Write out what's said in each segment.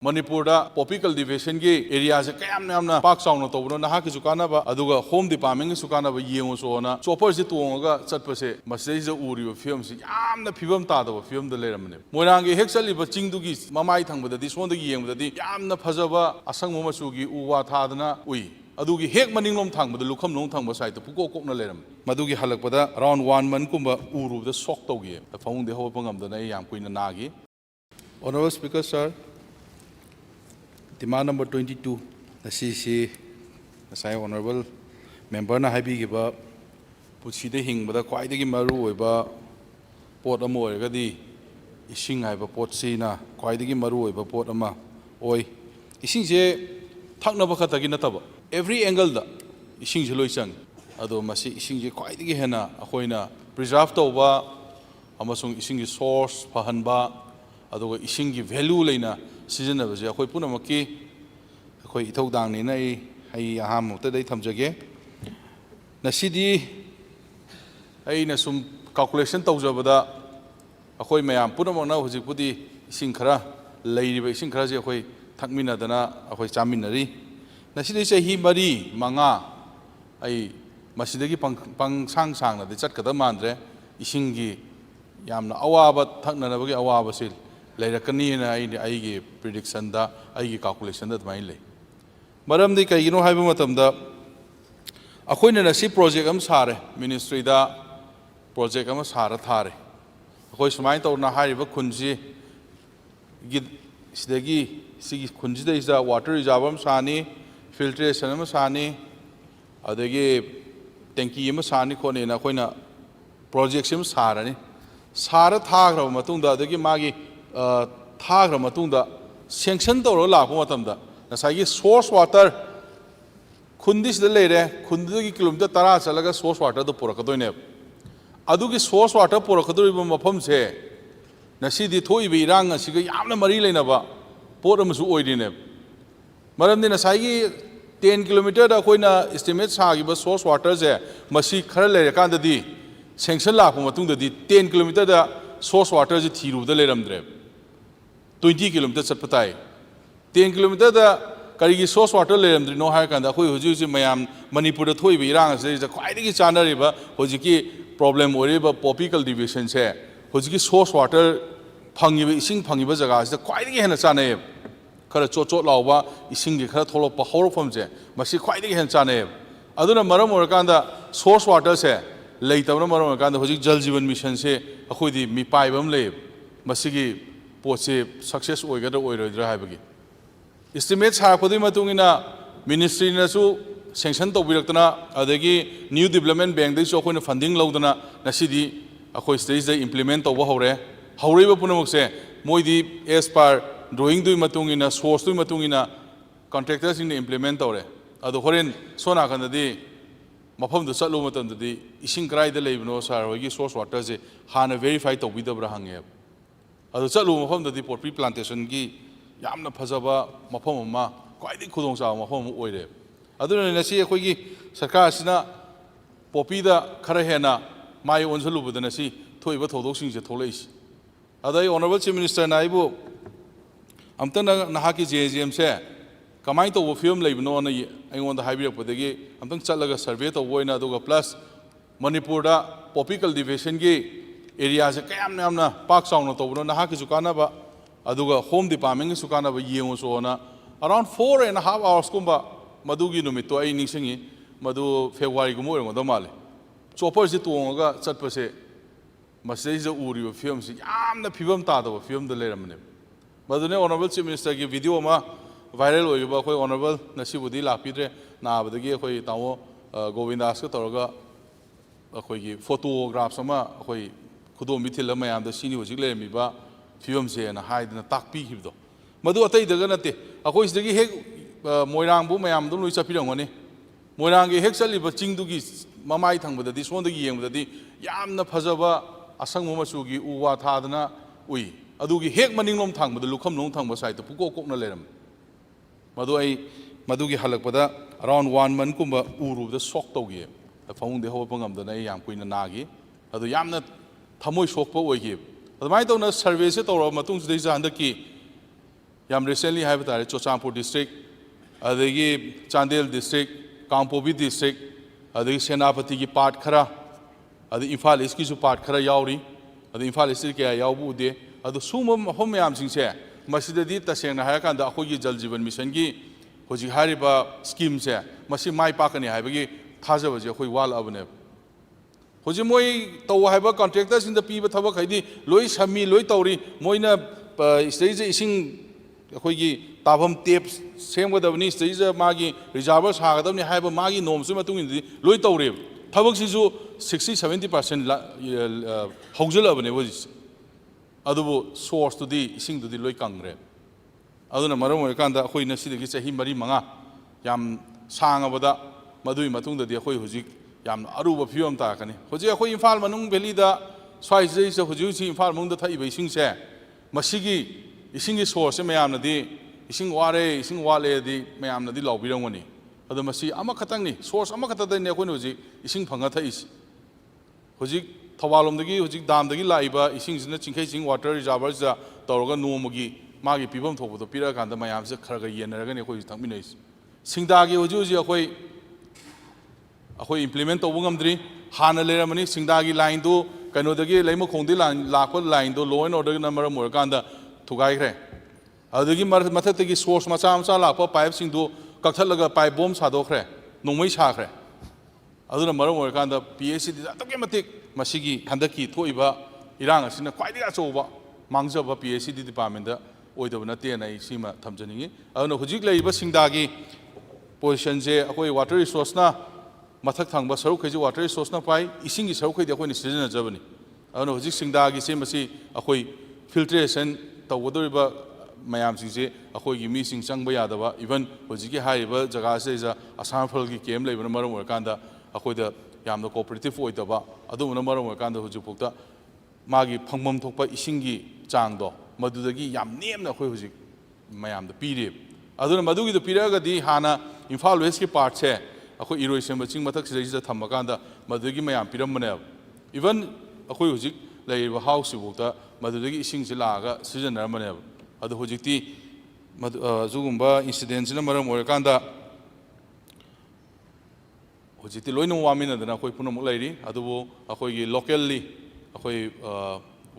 Manipur poppy cultivation ki area se kayam namna park sound to no naha ki sukana ba aduga home department ki sukana ba yengo so na chopper se tuonga chatpa se masai se uri film se yamna phibam ta da film da leramne moirang gi hexali ba chingdu gi mamai thangba da di son da gi yengba da di yamna phajaba asang mo masu gi uwa tha dana ui adugi hek maninglom thangba da lukham long thangba sai to puko kokna leram madugi halakpa da around 1 month kumba uru da sok to gi da phang de ho pangam da na yam kuina na gi Honorable Speaker sir Demand number 22, the CC, as I honorable member na happy give up, put see the hing, but the quite the maru about port a more gadi, ishing I have a port sina, quite the maru about port ama, oi, ishing je, taknabakataginataba. Every angle the ishing jeloisang, although masi ishing je quite the hena, a hoina, preserved over, amasung ishing source, pahanba, although ishing value lena. Season of the Punamaki, Hoi Todang in a ham of the day Tamjage. Nasidi Aina some calculation Tozabada, a Hoi Mayam Punamona, who put the Sinkara, Lady by Sinkarazi, Hoi Takmina Dana, a Hoi Chaminari. Nasidi say he Mari, Manga, a Masidagi Pang Sang Sang, the Chatkata Mandre, Ishingi Yamna Awa, but Taknavagi Awa Basil. Later, I prediction da, I calculation that my lay. Madam the Kayino Habimatam da Aquina si project am Sare, ministry da project am Sara Tare. Hoist mind or Nahariva Kunji Gid Stegi, Sigi Kunji is the water is Avam Sani, filtration Masani, Adegi Tenki Masani Kone in Aquina projects him Sarani. Sara Tagra Matunda, the Magi. Thagra matungda sanction tawro lakpa matamda nasai source water khundis de leire khundigi kilometer 10 chalaga source water do porakadoine adugi source water porakadoriba mafam se nasidi thoibi irang asiga yamna mari leinaba poramusu oidine maramdi nasai 10 kilometer da koina estimate sagiba source water je masi khara leire kandadi sanction lakpa matungda di 10 kilometer da source water je thiru da leiramdre 20 kilometers at Patai. 10 kilometers the Karigi source water layam, no higher than the Huju Mayam, Manipur, the Toy Virang, there is a quite a channel river, Hojiki problem or river popical divisions here. Hojiki source water, Pangi, Sing Pangibazagas, the quite a Hanasane, Karachocho Lawa, Ising the Karatolo Pahoro from there, Masi quite a Hansane. Aduna Maramurkanda, source water say, later Maramurkanda, Hojik Jaljivan mission say, a Hudi, Mipai Bamle, Masigi. Poche success oigada oirodra haibagi estimates harapodi matungina ministry na su sanction tawbiraktana adagi new development bank dai so koina funding laudana nasidi akoi stage da implement tawba hore hauriba punamuk se moidi as per drawing dui matungina source dui matungina contractors in implement tawre adu horen sona kanadi mafam du satlu matam dadi ising krai da leibno sar hoigi source water je hana verify tawbidabra hange Adu chalu mafam da di poppy plantation gi yamna phajaba mafam ma kwaidi khudong sa mafam oire aduna na si khoi gi sarkar sina poppy da khara hena mai onsalu budana si thoiba thodok sing je tholeis adai honorable chief minister naibu amtana naha ki jgm se kamai to film leibno na aingon da hybrid podegi amtang chalaga survey to boina aduga plus manipur da poppy cultivation gi area se kayam namna park sound to no naha ki sukana ba aduga home department ki sukana ba yengo so na around 4.5 hours kumba madugi numito ai ningsingi madu February gumo ngo do male chopper se tuonga chatpa se masai je uri film se yamna phibam ta da film da leramne madune honorable chief minister ki video ma viral oi ba khoi honorable nasibudi lapidre na badagi khoi tawo govindas ka toroga khoi gi photographs ma khoi Kudom Mithila Mayam, the senior was Gilemiba, films and hide in a tack peak. Madu Atay the Ganate, a course the Heg Moirang Bumayam, don't lose a pilongone. Moirangi Hexali, but Chingdugis, Mamai Tang with this one the game with the Yamna Pazava, Asang Momasugi, Uwa Tadana, we. Adugi Heg Maningom Tang, but the Lucam Long Tang was I to Puko Kokna Lerem. Madugi Halakpada, around 1 month Kumba Uru, the Sokto game. I found the whole Pungam the Nayam Queen Nagi, Adu Yamna. Thamoi sokpa oigi admai tawna survey se tawra matung sidai ja handaki ꯌꯥꯝ recently ꯍꯥꯏꯕ ꯇꯥꯔꯦ Churachandpur district ꯑꯗꯒꯤ Chandel district ꯀꯥꯡꯄꯣꯛꯄꯤ district ꯑꯗꯒꯤ ꯁꯦꯅꯥꯄꯇꯤꯒꯤ part ꯈꯔ ꯑꯗꯒꯤ Imphal ꯏꯁꯀꯤꯁꯨ part ꯈꯔ ꯌꯥꯎꯔꯤ ꯑꯗꯨ ꯏꯝꯐꯥꯜ ꯏꯁꯇꯗꯤ ꯀꯌꯥ ꯌꯥꯎꯕ ꯎꯗꯦ ꯑꯗꯨ ꯁꯨꯝꯕ ꯃꯐꯝ ꯃꯌꯥꯝꯁꯤꯡꯁꯦ ꯃꯁꯤꯗꯗꯤ ꯇꯁꯦꯡꯅ ꯍꯥꯏꯔꯀꯥꯟꯗ ꯑꯩꯈꯣꯏꯒꯤ ꯖꯜ ꯖꯤꯕꯟ ꯃꯤꯁꯟꯒꯤ ꯍꯧꯖꯤꯛ ꯍꯥꯏꯔꯤꯕ ꯁ꯭ꯀꯤꯝꯁꯦ ꯃꯁꯤ ꯃꯥꯏ ꯄꯥꯛꯀꯅꯤ ꯍꯥꯏꯕꯒꯤ ꯊꯥꯖꯕꯁꯦ ꯑꯩꯈꯣꯏ ꯋꯥꯠꯂꯛꯑꯕꯅꯦꯕ ꯍꯧꯖꯤꯛ ꯃꯣꯏ ꯇꯧ ꯍꯥꯏꯕ ꯀꯟꯇ꯭ꯔꯦꯛꯇꯔꯁꯤꯡꯗ ꯄꯤꯕ ꯊꯕꯛꯈꯩꯗꯤ ꯂꯣꯏ ꯁꯝꯃꯤ ꯂꯣꯏ ꯇꯧꯔꯤ ꯃꯣꯏꯅ ꯁꯤꯗꯩꯁꯤꯗ ꯏꯁꯤꯡ ꯑꯩꯈꯣꯏꯒꯤ ꯇꯥꯐꯝ ꯇꯦꯞ ꯁꯦꯝꯒꯗꯕꯅꯤ ꯁꯤꯗꯩꯁꯤꯗ ꯃꯥꯒꯤ ꯔꯤꯖꯥꯔꯚꯔ ꯁꯥꯒꯗꯕꯅꯤ ꯍꯥꯏꯕ ꯃꯥꯒꯤ ꯅꯣꯝꯁꯨ ꯃꯇꯨꯡ ꯏꯟꯅꯗꯤ ꯂꯣꯏ ꯇꯧꯔꯦꯕ ꯊꯕꯛꯁꯤꯁꯨ 60-70% ꯍꯧꯖꯤꯜꯂꯛꯑꯕꯅꯦꯕ ꯍꯧꯖꯤꯛꯁꯦ ꯑꯗꯨꯕꯨ ꯁꯣꯔꯁꯇꯨꯗꯤ ꯏꯁꯤꯡꯗꯨꯗꯤ ꯂꯣꯏ ꯀꯪꯈ꯭ꯔꯦ ꯑꯗꯨꯅ ꯃꯔꯝ ꯑꯣꯏꯔꯀꯥꯟꯗ ꯑꯩꯈꯣꯏꯅ ꯁꯤꯗꯒꯤ ꯆꯍꯤ 4-5 ꯌꯥꯝ ꯁꯥꯡꯉꯕꯗ ꯃꯗꯨꯒꯤ ꯃꯇꯨꯡꯗꯗꯤ ꯑꯩꯈꯣꯏ ꯍꯧꯖꯤꯛ ꯌꯥꯝꯅ ꯑꯔꯨꯕ ꯐꯤꯕꯝ ꯇꯥꯔꯛꯀꯅꯤ ꯍꯧꯖꯤꯛ ꯑꯩꯈꯣꯏ ꯏꯝꯐꯥꯜ ꯃꯅꯨꯡ ꯚꯦꯂꯤꯗ ꯁ꯭ꯋꯥꯏꯁꯤꯗꯩꯁꯤꯗ ꯍꯧꯖꯤꯛ ꯏꯝꯐꯥꯜ ꯃꯅꯨꯡꯗ ꯊꯛꯏꯕ ꯏꯁꯤꯡꯁꯦ ꯃꯁꯤꯒꯤ ꯏꯁꯤꯡꯒꯤ ꯁꯣꯔꯁꯁꯦ ꯃꯌꯥꯝꯅꯗꯤ ꯏꯁꯤꯡ ꯋꯥꯔꯦ ꯏꯁꯤꯡ ꯋꯥꯠꯂꯦꯗꯤ ꯃꯌꯥꯝꯅꯗꯤ ꯂꯥꯎꯕꯤꯔꯝꯒꯅꯤ ꯑꯗꯣ ꯃꯁꯤ ꯑꯃꯈꯛꯇꯪꯅꯤ ꯁꯣꯔꯁ ꯑꯃꯈꯛꯇꯗꯅꯤ ꯑꯩꯈꯣꯏꯅ ꯍꯧꯖꯤꯛ ꯏꯁꯤꯡ ꯐꯪꯉ ꯊꯛꯏꯁꯤ ꯍꯧꯖꯤꯛ ꯊꯧꯕꯥꯜꯂꯣꯝꯗꯒꯤ ꯍꯧꯖꯤꯛ ꯗꯥꯝꯗꯒꯤ ꯂꯥꯛꯏꯕ ꯏꯁꯤꯡꯁꯤꯅ ꯆꯤꯡꯈꯩ ꯆꯤꯡ ꯋꯥꯇꯔ ꯔꯤꯖꯥꯔꯚꯔꯁꯤꯗ ꯇꯧꯔꯒ ꯅꯣꯡꯃꯒꯤ ꯃꯥꯒꯤ ꯄꯤꯐꯝ ꯊꯣꯛꯄꯗꯣ ꯄꯤꯔꯛꯑꯀꯥꯟꯗ ꯃꯌꯥꯝꯁꯦ ꯈꯔ ꯈꯔ ꯌꯦꯟꯅꯔꯒꯅꯤ ꯑꯩꯈꯣꯏ ꯍꯧꯖꯤꯛ ꯊꯛꯃꯤꯟꯅꯩꯁꯤ ꯁꯤꯡꯗꯥꯒꯤ ꯍꯧꯖꯤꯛ ꯑꯩꯈꯣꯏ ꯏꯝꯄ꯭ꯂꯤꯃꯦꯟ ꯇꯧꯕ ꯉꯝꯗ꯭ꯔꯤ ꯍꯥꯟꯅ ꯂꯩꯔꯝꯃꯅꯤ ꯁꯤꯡꯗꯥꯒꯤ ꯂꯥꯏꯟꯗꯨ ꯀꯩꯅꯣꯗꯒꯤ ꯂꯩꯃꯈꯣꯡꯗꯒꯤ ꯂꯥꯛꯄ ꯂꯥꯏꯟꯗꯣ ꯂꯣ ꯑꯦꯟ ꯑꯣꯔꯗꯔꯒꯤꯅ ꯃꯔꯝ ꯑꯣꯏꯔꯀꯥꯟꯗ ꯊꯨꯒꯥꯏꯈ꯭ꯔꯦ ꯑꯗꯨꯗꯒꯤ ꯃꯊꯛꯇꯒꯤ ꯁꯣꯔꯁ ꯃꯆꯥ ꯂꯥꯛꯄ ꯄꯥꯏꯞꯁꯤꯡꯗꯨ ꯀꯛꯊꯠꯂꯒ ꯄꯥꯏꯞ ꯕꯣꯝ ꯁꯥꯗꯣꯛꯈ꯭ꯔꯦ ꯅꯣꯡꯃꯩ ꯁꯥꯈ꯭ꯔꯦ ꯑꯗꯨꯅ ꯃꯔꯝ ꯑꯣꯏꯔꯀꯥꯟꯗ PHCDꯗ ꯑꯗꯨꯛꯀꯤ ꯃꯇꯤꯛ ꯃꯁꯤꯒꯤ ꯍꯟꯗꯛꯀꯤ ꯊꯣꯛꯏꯕ ꯏꯔꯥꯡ ꯑꯁꯤꯅ ꯈ꯭ꯋꯥꯏꯗꯒꯤ ꯑꯆꯧꯕ ꯃꯥꯡꯖꯕ PHCD ꯗꯤꯄꯥꯔꯠꯃꯦꯟꯗ ꯑꯣꯏꯗꯕ ꯅꯠꯇꯦꯅ ꯑꯩ ꯁꯤꯃ ꯊꯝꯖꯅꯤꯡꯉꯤ ꯑꯗꯨꯅ ꯍꯧꯖꯤꯛ ꯂꯩꯔꯤꯕ ꯁꯤꯡꯗꯥꯒꯤ ꯄꯣꯖꯤꯁꯟꯁꯦ ꯑꯩꯈꯣꯏ ꯋꯥꯇꯔ ꯔꯤꯁꯣꯔꯁꯅ ꯃꯊꯛ ꯊꯪꯕ ꯁꯔꯨꯛꯈꯩꯁꯦ ꯋꯥꯇꯔ ꯔꯤꯁꯣꯔꯁꯅ ꯄꯥꯏ ꯏꯁꯤꯡꯒꯤ ꯁꯔꯨꯛꯈꯩꯗꯤ ꯑꯩꯈꯣꯏꯅ ꯁꯤꯖꯤꯟꯅꯖꯕꯅꯤ ꯑꯗꯨꯅ ꯍꯧꯖꯤꯛ ꯁꯤꯡꯗꯥꯒꯤꯁꯦ ꯃꯁꯤ ꯑꯩꯈꯣꯏ ꯐꯤꯜꯇ꯭ꯔꯦꯁꯟ ꯇꯧꯒꯗꯧꯔꯤꯕ ꯃꯌꯥꯝꯁꯤꯡꯁꯦ ꯑꯩꯈꯣꯏꯒꯤ ꯃꯤꯁꯤꯡ ꯆꯪꯕ ꯌꯥꯗꯕ ꯏꯚꯟ ꯍꯧꯖꯤꯛꯀꯤ ꯍꯥꯏꯔꯤꯕ ꯖꯒꯥꯁꯤꯗꯩꯗ ꯑꯁꯥꯝꯐꯜꯒꯤ ꯀꯦꯝ ꯂꯩꯕꯅ ꯃꯔꯝ ꯑꯣꯏꯔꯀꯥꯟꯗ ꯑꯩꯈꯣꯏꯗ ꯌꯥꯝꯅ ꯀꯣꯑꯣꯄꯔꯦꯇꯤꯞ ꯑꯣꯏꯗꯕ ꯑꯗꯨꯝꯕꯅ ꯃꯔꯝ ꯑꯣꯏꯔꯀꯥꯟꯗ ꯍꯧꯖꯤꯛꯐꯥꯎꯗ ꯃꯥꯒꯤ ꯐꯪꯐꯝ ꯊꯣꯛꯄ ꯏꯁꯤꯡꯒꯤ ꯆꯥꯡꯗꯣ ꯃꯗꯨꯗꯒꯤ ꯌꯥꯝ ꯅꯦꯝꯅ ꯑꯩꯈꯣꯏ ꯍꯧꯖꯤꯛ ꯃꯌꯥꯝꯗ ꯄꯤꯔꯤꯕ ꯑꯗꯨꯅ ꯃꯗꯨꯒꯤꯗꯣ ꯄꯤꯔꯛꯑꯒꯗꯤ ꯍꯥꯟꯅ ꯏꯝꯐꯥꯜ ꯋꯦꯁꯀꯤ ꯄꯥꯔꯠꯁꯦ ꯑꯩꯈꯣꯏ ꯏꯔꯣꯏꯁꯦꯝꯕ ꯆꯤꯡ ꯃꯊꯛꯁꯤꯗꯩꯁꯤꯗ ꯊꯝꯃꯀꯥꯟꯗ ꯃꯗꯨꯗꯒꯤ ꯃꯌꯥꯝ ꯄꯤꯔꯝꯕꯅꯦꯕ ꯏꯚꯟ ꯑꯩꯈꯣꯏ ꯍꯧꯖꯤꯛ ꯂꯩꯔꯤꯕ ꯍꯥꯎꯁꯁꯤꯐꯥꯎꯗ ꯃꯗꯨꯗꯒꯤ ꯏꯁꯤꯡꯁꯤ ꯂꯥꯛꯑꯒ ꯁꯤꯖꯤꯟꯅꯔꯝꯕꯅꯦꯕ ꯑꯗꯣ ꯍꯧꯖꯤꯛꯇꯤ ꯑꯗꯨꯒꯨꯝꯕ ꯏꯟꯁꯤꯗꯦꯟꯁꯤꯅ ꯃꯔꯝ ꯑꯣꯏꯔꯀꯥꯟꯗ ꯍꯧꯖꯤꯛꯇꯤ ꯂꯣꯏꯅꯃꯛ ꯋꯥꯃꯤꯟꯅꯗꯅ ꯑꯩꯈꯣꯏ ꯄꯨꯝꯅꯃꯛ ꯂꯩꯔꯤ ꯑꯗꯨꯕꯨ ꯑꯩꯈꯣꯏꯒꯤ ꯂꯣꯀꯦꯜꯂꯤ ꯑꯩꯈꯣꯏ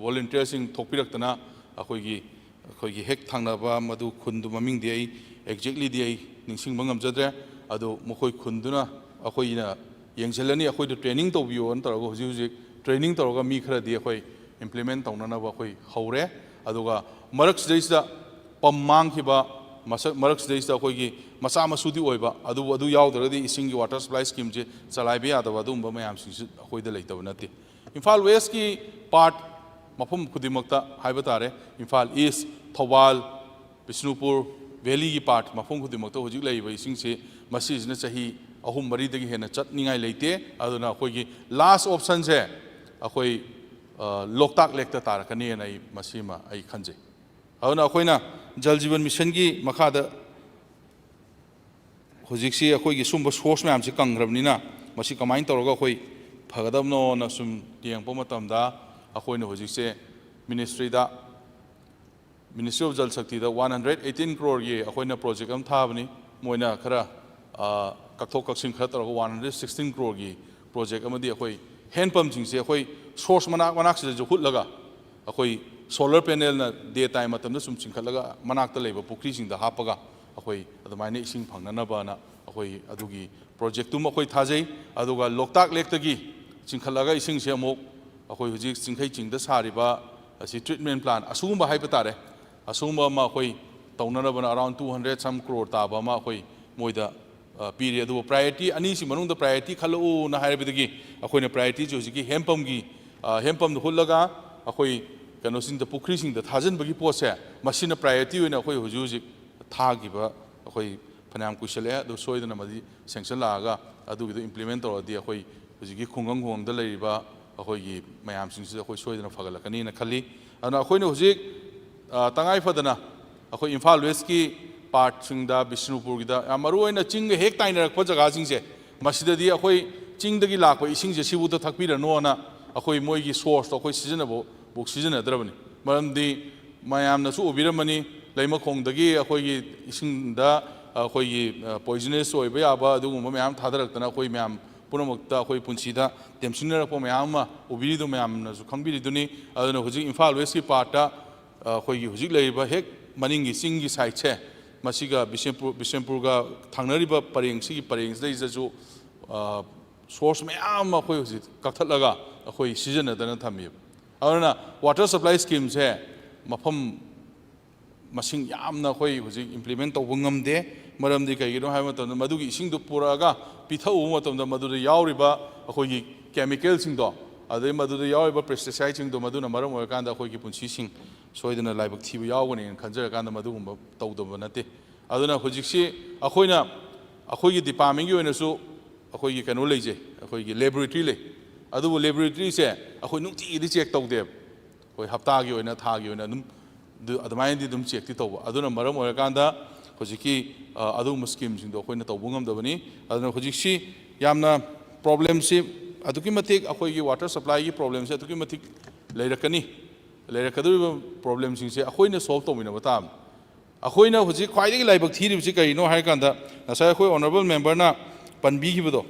ꯚꯣꯂꯨꯟꯇꯤꯌꯔꯁꯤꯡ ꯊꯣꯛꯄꯤꯔꯛꯇꯅ ꯑꯩꯈꯣꯏꯒꯤ ꯍꯦꯛ ꯊꯪꯅꯕ ꯃꯗꯨ ꯈꯨꯟꯗꯨ ꯃꯃꯤꯡꯗꯤ ꯑꯩ ꯑꯦꯛꯖꯦꯛꯂꯤꯗꯤ ꯑꯩ ꯅꯤꯡꯁꯤꯡꯕ ꯉꯝꯖꯗ꯭ꯔꯦ ꯑꯗꯨ ꯃꯈꯣꯏ ꯈꯨꯟꯗꯨꯅ ꯑꯩꯈꯣꯏꯅ ꯌꯦꯡꯁꯤꯜꯂꯅꯤ ꯑꯩꯈꯣꯏꯗ ꯇ꯭ꯔꯦꯅꯤꯡ ꯇꯧꯕꯤꯌꯣꯅ ꯇꯧꯔꯒ ꯍꯧꯖꯤꯛ ꯇ꯭ꯔꯦꯅꯤꯡ ꯇꯧꯔꯒ ꯃꯤ ꯈꯔꯗꯤ ꯑꯩꯈꯣꯏ ꯏꯝꯄ꯭ꯂꯤꯃꯦꯟ ꯇꯧꯅꯅꯕ ꯑꯩꯈꯣꯏ ꯍꯧꯔꯦ ꯑꯗꯨꯒ ꯃꯔꯛꯁꯤꯗꯩꯁꯤꯗ ꯄꯝ ꯃꯥꯡꯈꯤꯕ ꯃꯔꯛꯁꯤꯗꯩꯁꯤꯗ ꯑꯩꯈꯣꯏꯒꯤ ꯃꯆꯥ ꯃꯁꯨꯗꯤ ꯑꯣꯏꯕ ꯑꯗꯨꯕꯨ ꯑꯗꯨ ꯌꯥꯎꯗ꯭ꯔꯒꯗꯤ ꯏꯁꯤꯡꯒꯤ ꯋꯥꯇꯔ ꯁꯄ꯭ꯂꯥꯏ ꯁ꯭ꯀꯤꯝꯁꯦ ꯆꯂꯥꯏꯕ ꯌꯥꯗꯕ ꯑꯗꯨꯒꯨꯝꯕ ꯃꯌꯥꯝꯁꯤꯡꯁꯨ ꯑꯩꯈꯣꯏꯗ ꯂꯩꯇꯕ ꯅꯠꯇꯦ ꯏꯝꯐꯥꯜ ꯋꯦꯁꯀꯤ ꯄꯥꯔꯠ ꯃꯐꯝ ꯈꯨꯗꯤꯡꯃꯛꯇ ꯍꯥꯏꯕ ꯇꯥꯔꯦ ꯏꯝꯐꯥꯜ ꯏꯁ ꯊꯧꯕꯥꯜ ꯕꯤꯁꯅꯨꯄꯨꯔ ꯚꯦꯂꯤꯒꯤ ꯄꯥꯔꯠ ꯃꯐꯝ ꯈꯨꯗꯤꯡꯃꯛꯇ ꯍꯧꯖꯤꯛ ꯂꯩꯔꯤꯕ ꯏꯁꯤꯡꯁꯤ ꯃꯁꯤꯁꯤꯅ ꯆꯍꯤ 3-4ꯗꯒꯤ ꯍꯦꯟꯅ ꯆꯠꯅꯤꯡꯉꯥꯏ ꯂꯩꯇꯦ ꯑꯗꯨꯅ ꯑꯩꯈꯣꯏꯒꯤ ꯂꯥꯁ ꯑꯣꯞꯁꯟꯁꯦ ꯑꯩꯈꯣꯏ ꯂꯣꯛꯇꯥꯛ ꯂꯦꯛꯇ ꯇꯥꯔꯛꯀꯅꯤꯅ ꯑꯩ ꯃꯁꯤꯃ ꯑꯩ ꯈꯟꯖꯩ ꯑꯗꯨꯅ ꯑꯩꯈꯣꯏꯅ ꯖꯜ ꯖꯤꯕꯟ ꯃꯤꯁꯟꯒꯤ ꯃꯈꯥꯗ ꯍꯧꯖꯤꯛꯁꯤ ꯑꯩꯈꯣꯏꯒꯤ ꯁꯨꯝꯕ ꯁꯣꯔꯁ ꯃꯌꯥꯝꯁꯤ ꯀꯪꯈ꯭ꯔꯕꯅꯤꯅ ꯃꯁꯤ ꯀꯃꯥꯏꯅ ꯇꯧꯔꯒ ꯑꯩꯈꯣꯏ ꯐꯒꯗꯕꯅꯣꯅ ꯁꯨꯝ ꯌꯦꯡꯉꯛꯄ ꯃꯇꯝꯗ ꯑꯩꯈꯣꯏꯅ ꯍꯧꯖꯤꯛꯁꯦ ꯃꯤꯅꯤꯁꯇ꯭ꯔꯤ ꯑꯣꯐ ꯖꯜ ꯁꯛꯇꯤꯗ 118 crore ꯑꯩꯈꯣꯏꯅ ꯄ꯭ꯔꯣꯖꯦꯛ ꯑꯃ ꯊꯥꯕꯅꯤ ꯃꯣꯏꯅ ꯈꯔ ꯀꯛꯊꯣꯛ ꯀꯛꯁꯤꯟꯈꯔ ꯇꯧꯔꯒ 116 crore ꯄ꯭ꯔꯣꯖꯦꯛ ꯑꯃꯗꯤ ꯑꯩꯈꯣꯏ ꯍꯦꯟ ꯄꯝꯁꯤꯡꯁꯦ ꯑꯩꯈꯣꯏ ꯁꯣꯔꯁ ꯃꯅꯥꯛꯁꯤꯗꯁꯨ ꯍꯨꯠꯂꯒ ꯑꯩꯈꯣꯏ ꯁꯣꯂꯔ ꯄꯦꯅꯦꯜꯅ ꯗꯦ ꯇꯥꯏꯝ ꯃꯇꯝꯗ ꯁꯨꯝ ꯆꯤꯡꯈꯠꯂꯒ ꯃꯅꯥꯛꯇ ꯂꯩꯕ ꯄꯨꯈ꯭ꯔꯤꯁꯤꯡꯗ ꯍꯥꯞꯄꯒ ꯑꯩꯈꯣꯏ ꯑꯗꯨꯃꯥꯏꯅ ꯏꯁꯤꯡ ꯐꯪꯅꯅꯕꯅ ꯑꯩꯈꯣই ꯑꯗꯨꯒꯤ ꯄ꯭ꯔꯣꯖꯦꯛꯇꯨꯃ ꯑꯩꯈꯣꯏ ꯊꯥꯖꯩ ꯑꯗꯨꯒ ꯂꯣꯛꯇꯥꯛ ꯂꯦꯛꯇꯒꯤ ꯆꯤꯡꯈꯠꯂꯒ ꯏꯁꯤꯡꯁꯦ ꯑꯃꯨꯛ ꯑꯩꯈꯣꯏ ꯍꯧꯖꯤꯛ ꯆꯤꯡꯈꯩ ꯆꯤꯡꯗ ꯁꯥꯔꯤꯕ ꯑꯁꯤ ꯇ꯭ꯔꯤꯠꯃꯦꯟ ꯄ꯭ꯂꯥꯟ ꯑꯁꯤꯒꯨꯝꯕ ꯍꯥꯏꯕ ꯇꯥꯔꯦ ꯑꯁꯤꯒꯨꯝꯕ ꯑꯃ ꯑꯩꯈꯣꯏ ꯇꯧꯅꯅꯕꯅ ꯑꯔꯥꯎꯟ 200 crore ꯇꯥꯕ ꯑꯃ ꯑꯩꯈꯣꯏ ꯃꯣꯏꯗ ꯄꯤꯔꯤ ꯑꯗꯨꯕꯨ ꯄ꯭ꯔꯥꯏꯌꯣꯔꯤꯇꯤ ꯑꯅꯤꯁꯤ ꯃꯅꯨꯡꯗ ꯄ꯭ꯔꯥꯏꯌꯣꯔꯤꯇꯤ ꯈꯜꯂꯛꯎꯅ ꯍꯥꯏꯔꯕꯗꯒꯤ ꯑꯩꯈꯣꯏꯅ ꯄ꯭ꯔꯥꯏꯌꯣꯔꯤꯇꯤꯁꯤ ꯍꯧꯖꯤꯛꯀꯤ ꯍꯦꯟꯄꯝꯗ ꯍꯨꯠꯂꯒ ꯑꯩꯈꯣꯏ ꯀꯩꯅꯣꯁꯤꯡꯗ ꯄꯨꯈ꯭ꯔꯤꯁꯤꯡꯗ ꯊꯥꯖꯤꯟꯕꯒꯤ ꯄꯣꯠꯁꯦ ꯃꯁꯤꯅ ꯄ꯭ꯔꯥꯏꯌꯣꯔꯤꯇꯤ ꯑꯣꯏꯅ ꯑꯩꯈꯣꯏ ꯍꯧꯖꯤꯛ ꯊꯥꯈꯤꯕ ꯑꯩꯈꯣꯏ ꯐꯅꯌꯥꯝ ꯀꯨꯏꯁꯜꯂꯛꯑꯦ ꯑꯗꯨ ꯁꯣꯏꯗꯅ ꯃꯗꯤ ꯁꯦꯡꯁꯟ ꯂꯥꯛꯑꯒ ꯑꯗꯨꯒꯤꯗꯣ ꯏꯝꯄ꯭ꯂꯤꯃꯦꯟ ꯇꯧꯔꯗꯤ ꯑꯩꯈꯣꯏ ꯍꯧꯖꯤꯛꯀꯤ ꯈꯨꯡꯒꯪꯗ ꯂꯩꯔꯤꯕ ꯑꯩꯈꯣꯏꯒꯤ ꯃꯌꯥꯝꯁꯤꯡꯁꯤꯗ ꯑꯩꯈꯣꯏ ꯁꯣꯏꯗꯅ ꯐꯒꯠꯂꯛꯀꯅꯤꯅ ꯈꯜꯂꯤ ꯑꯗꯨꯅ ꯑꯩꯈꯣꯏꯅ ꯍꯧꯖꯤꯛ ꯇꯉꯥꯏ ꯐꯗꯅ ꯑꯩꯈꯣꯏ ꯏꯝꯐꯥꯜ ꯋꯦꯁꯀꯤ ꯄꯥꯔꯠꯁꯤꯡꯗ ꯕꯤꯁꯅꯨꯄꯨꯔꯒꯤꯗ ꯌꯥꯝ ꯃꯔꯨꯑꯣꯏꯅ ꯆꯤꯡꯒ ꯍꯦꯛ ꯇꯥꯏꯅꯔꯛꯄ ꯖꯒꯥꯁꯤꯡꯁꯦ ꯃꯁꯤꯗꯗꯤ ꯑꯩꯈꯣꯏ ꯆꯤꯡꯗꯒꯤ ꯂꯥꯛꯄ ꯏꯁꯤꯡꯁꯦ ꯁꯤꯕꯨꯗ ꯊꯛꯄꯤꯔꯅꯣꯅ ꯑꯩꯈꯣꯏ ꯃꯣꯏꯒꯤ ꯁꯣꯔꯁꯇꯣ ꯑꯩꯈꯣꯏ ꯁꯤꯖꯤꯟꯅꯗ꯭ꯔꯕꯅꯤ ꯃꯔꯝꯗꯤ ꯃꯌꯥꯝꯅꯁꯨ ꯎꯕꯤꯔꯝꯃꯅꯤ ꯂꯩꯃꯈꯣꯡꯗꯒꯤ ꯑꯩꯈꯣꯏꯒꯤ ꯏꯁꯤꯡꯗ ꯑꯩꯈꯣꯏꯒꯤ ꯄꯣꯏꯖꯅꯁ ꯑꯣꯏꯕ ꯌꯥꯕ ꯑꯗꯨꯒꯨꯝꯕ ꯃꯌꯥꯝ ꯊꯥꯗꯔꯛꯇꯅ ꯑꯩꯈꯣꯏ ꯃꯌꯥꯝ ꯄꯨꯝꯅꯃꯛꯇ ꯑꯩꯈꯣꯏ ꯄꯨꯟꯁꯤꯗ ꯇꯦꯝꯁꯤꯟꯅꯔꯛꯄ ꯃꯌꯥꯝ ꯑꯃ ꯎꯕꯤꯔꯤꯗꯨ ꯃꯌꯥꯝꯅꯁꯨ ꯈꯪꯕꯤꯔꯤꯗꯨꯅꯤ ꯑꯗꯨꯅ ꯍꯧꯖꯤꯛ ꯏꯝꯐꯥꯜ ꯋꯦꯁꯀꯤ ꯄꯥꯔꯠꯇ ꯑꯩꯈꯣꯏꯒꯤ ꯍꯧꯖꯤꯛ ꯂꯩꯔꯤꯕ ꯍꯦꯛ ꯃꯅꯤꯡꯒꯤ ꯆꯤꯡꯒꯤ ꯁꯥꯏꯠꯁꯦ ꯃꯁꯤꯒ ꯕꯤꯁꯦꯝꯄꯨꯔꯒ ꯊꯪꯅꯔꯤꯕ ꯄꯔꯦꯡ ꯁꯤꯒꯤ ꯄꯔꯦꯡꯁꯤꯗꯩꯁꯤꯗꯁꯨ ꯁꯣꯔꯁ ꯃꯌꯥꯝ ꯑꯃ ꯑꯩꯈꯣꯏ ꯍꯧꯖꯤꯛ ꯀꯛꯊꯠꯂꯒ ꯑꯩꯈꯣꯏ ꯁꯤꯖꯤꯟꯅꯗꯅ ꯊꯝꯃꯤꯕ ꯑꯗꯨꯅ ꯋꯥꯇꯔ ꯁꯄ꯭ꯂꯥꯏ ꯁ꯭ꯀꯤꯝꯁꯦ ꯃꯐꯝ ꯃꯁꯤꯡ ꯌꯥꯝꯅ ꯑꯩꯈꯣꯏ ꯍꯧꯖꯤꯛ ꯏꯝꯄ꯭ꯂꯤꯃꯦꯟ ꯇꯧꯕ ꯉꯝꯗꯦ ꯃꯔꯝꯗꯤ ꯀꯩꯒꯤꯅꯣ ꯍꯥꯏꯕ ꯃꯇꯝꯗ ꯃꯗꯨꯒꯤ ꯏꯁꯤꯡꯗꯨ ꯄꯨꯔꯛꯑꯒ ꯄꯤꯊꯛꯎꯕ ꯃꯇꯝꯗ ꯃꯗꯨꯗ ꯌꯥꯎꯔꯤꯕ ꯑꯩꯈꯣꯏꯒꯤ ꯀꯦꯃꯤꯀꯦꯜꯁꯤꯡꯗꯣ ꯑꯗꯩ ꯃꯗꯨꯗ ꯌꯥꯎꯔꯤꯕ ꯄꯦꯁꯇꯤꯁꯥꯏꯠꯁꯤꯡꯗꯣ ꯃꯗꯨꯅ ꯃꯔꯝ ꯑꯣꯏꯔꯀꯥꯟꯗ ꯑꯩꯈꯣꯏꯒꯤ ꯄꯨꯟꯁꯤꯁꯤꯡ ꯁꯣꯏꯗꯅ ꯂꯥꯏꯕꯛ ꯊꯤꯕ ꯌꯥꯎꯒꯅꯤꯅ ꯈꯟꯖꯔꯀꯥꯟꯗ ꯃꯗꯨꯒꯨꯝꯕ ꯇꯧꯗꯕ ꯅꯠꯇꯦ ꯑꯗꯨꯅ ꯍꯧꯖꯤꯛꯁꯤ ꯑꯩꯈꯣꯏꯒꯤ ꯗꯤꯄꯥꯔꯠꯃꯦꯟꯒꯤ ꯑꯣꯏꯅꯁꯨ ꯑꯩꯈꯣꯏꯒꯤ ꯀꯩꯅꯣ ꯂꯩꯖꯩ ꯑꯩꯈꯣꯏꯒꯤ ꯂꯦꯕꯣꯔꯦꯇꯔꯤ ꯂꯩ ꯑꯗꯨꯕꯨ ꯂꯦꯕꯣꯔꯦꯇꯔꯤꯁꯦ ꯑꯩꯈꯣꯏ ꯅꯨꯡꯇꯤꯒꯤꯗꯤ ꯆꯦꯛ ꯇꯧꯗꯦꯕ ꯑꯩꯈꯣꯏ ꯍꯞꯇꯥꯒꯤ ꯑꯣꯏꯅ ꯊꯥꯒꯤ ꯑꯣꯏꯅ ꯑꯗꯨꯃꯥꯏꯅꯗꯤ ꯑꯗꯨꯝ ꯆꯦꯛꯇꯤ ꯇꯧꯕ ꯑꯗꯨꯅ ꯃꯔꯝ ꯑꯣꯏꯔꯀꯥꯟꯗ ꯍꯧꯖꯤꯛꯀꯤ ꯑꯗꯨꯒꯨꯝꯕ ꯁ꯭ꯀꯤꯝꯁꯤꯡꯗꯣ ꯑꯩꯈꯣꯏꯅ ꯇꯧꯕ ꯉꯝꯗꯕꯅꯤ ꯑꯗꯨꯅ ꯍꯧꯖꯤꯛꯁꯤ ꯌꯥꯝꯅ ꯄ꯭ꯔꯣꯕ꯭ꯂꯦꯝꯁꯤ ꯑꯗꯨꯛꯀꯤ ꯃꯇꯤꯛ ꯑꯩꯈꯣꯏꯒꯤ ꯋꯥꯇꯔ ꯁꯄ꯭ꯂꯥꯏꯒꯤ ꯄ꯭ꯔꯣꯕ꯭ꯂꯦꯝꯁꯤ ꯑꯗꯨꯛꯀꯤ ꯃꯇꯤꯛ ꯂꯩꯔꯛꯀꯗꯧꯔꯤꯕ ꯄ꯭ꯔꯣꯕ꯭ꯂꯦꯝꯁꯤꯡꯁꯦ ꯑꯩꯈꯣꯏꯅ ꯁꯣꯜꯕ ꯇꯧꯃꯤꯟꯅꯕ ꯇꯥꯕꯅꯤ ꯑꯩꯈꯣꯏꯅ ꯍꯧꯖꯤꯛ ꯈ꯭ꯋꯥꯏꯗꯒꯤ ꯂꯥꯏꯕꯛ ꯊꯤꯔꯤꯕꯁꯤ ꯀꯔꯤꯅꯣ ꯍꯥꯏꯔꯀꯥꯟꯗ ꯉꯁꯥꯏ ꯑꯩꯈꯣই ꯑꯣꯅꯔꯦꯕꯜ ꯃꯦꯝꯕꯔꯅ ꯄꯟꯕꯤꯈꯤꯕꯗꯣ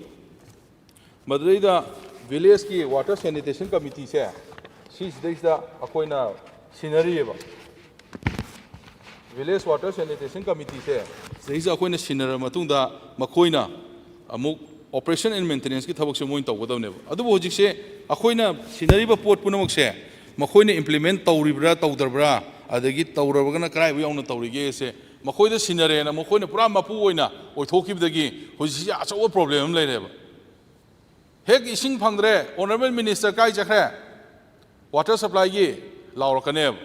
ꯃꯗꯨꯗꯩꯗ ꯚꯤꯂꯦꯖꯀꯤ ꯋꯥꯇꯔ ꯁꯦꯅꯤꯇꯦꯁꯟ ꯀꯃꯤꯇꯤꯁꯦ ꯁꯤꯁꯤꯗꯩꯁꯤꯗ ꯑꯩꯈꯣꯏꯅ ꯁꯤꯟꯅꯔꯤꯑꯕ ꯚꯤꯂꯦꯖ ꯋꯥꯇꯔ ꯁꯦꯅꯤꯇꯦꯁꯟ ꯀꯃꯤꯇꯤꯁꯦ ꯁꯤꯗꯩꯁꯤꯗ ꯑꯩꯈꯣꯏꯅ ꯁꯤꯟꯅꯔꯕ ꯃꯇꯨꯡꯗ ꯃꯈꯣꯏꯅ ꯑꯃꯨꯛ ꯑꯣꯄꯔꯦꯁꯟ ꯑꯦꯟड ꯃꯦꯟꯇꯦꯅꯦꯟꯁꯀꯤ ꯊꯕꯛꯁꯦ ꯃꯣꯏꯅ ꯇꯧꯒꯗꯕꯅꯦꯕ ꯑꯗꯨꯕꯨ ꯍꯧꯖꯤꯛꯁꯦ ꯑꯩꯈꯣꯏꯅ ꯁꯤꯟꯅꯔꯤꯕ ꯄꯣꯠ ꯄꯨꯝꯅꯃꯛꯁꯦ ꯃꯈꯣꯏꯅ ꯏꯝꯄ꯭ꯂꯤꯃꯦꯟ ꯇꯧꯔꯤꯕ꯭ꯔꯥ ꯇꯧꯗꯕ꯭ꯔꯥ ꯑꯗꯒꯤ ꯇꯧꯔꯕꯒꯅ ꯀꯗꯥꯏꯕꯨ ꯌꯧꯅ ꯇꯧꯔꯤꯒꯦꯁꯦ ꯃꯈꯣꯏꯗ ꯁꯤꯟꯅꯔꯦꯅ ꯃꯈꯣꯏꯅ ꯄꯨꯔꯥ ꯃꯄꯨ ꯑꯣꯏꯅ ꯑꯣꯏꯊꯣꯛꯈꯤꯕꯗꯒꯤ ꯍꯧꯖꯤꯛꯁꯤ ꯑꯆꯧꯕ ꯄ꯭ꯔꯣꯕ꯭ꯂꯦꯝ ꯑꯃ ꯂꯩꯔꯦꯕ ꯍꯦꯛ ꯏꯁꯤꯡ ꯐꯪꯗ꯭ꯔꯦ ꯑꯣꯅꯔꯦꯕꯜ ꯃꯤꯅꯤꯁꯇꯔ ꯀꯥꯏ ꯆꯠꯈ꯭ꯔꯦ ꯋꯥꯇꯔ ꯁꯄ꯭ꯂꯥꯏꯒꯤ ꯂꯥꯎꯔꯛꯀꯅꯦꯕ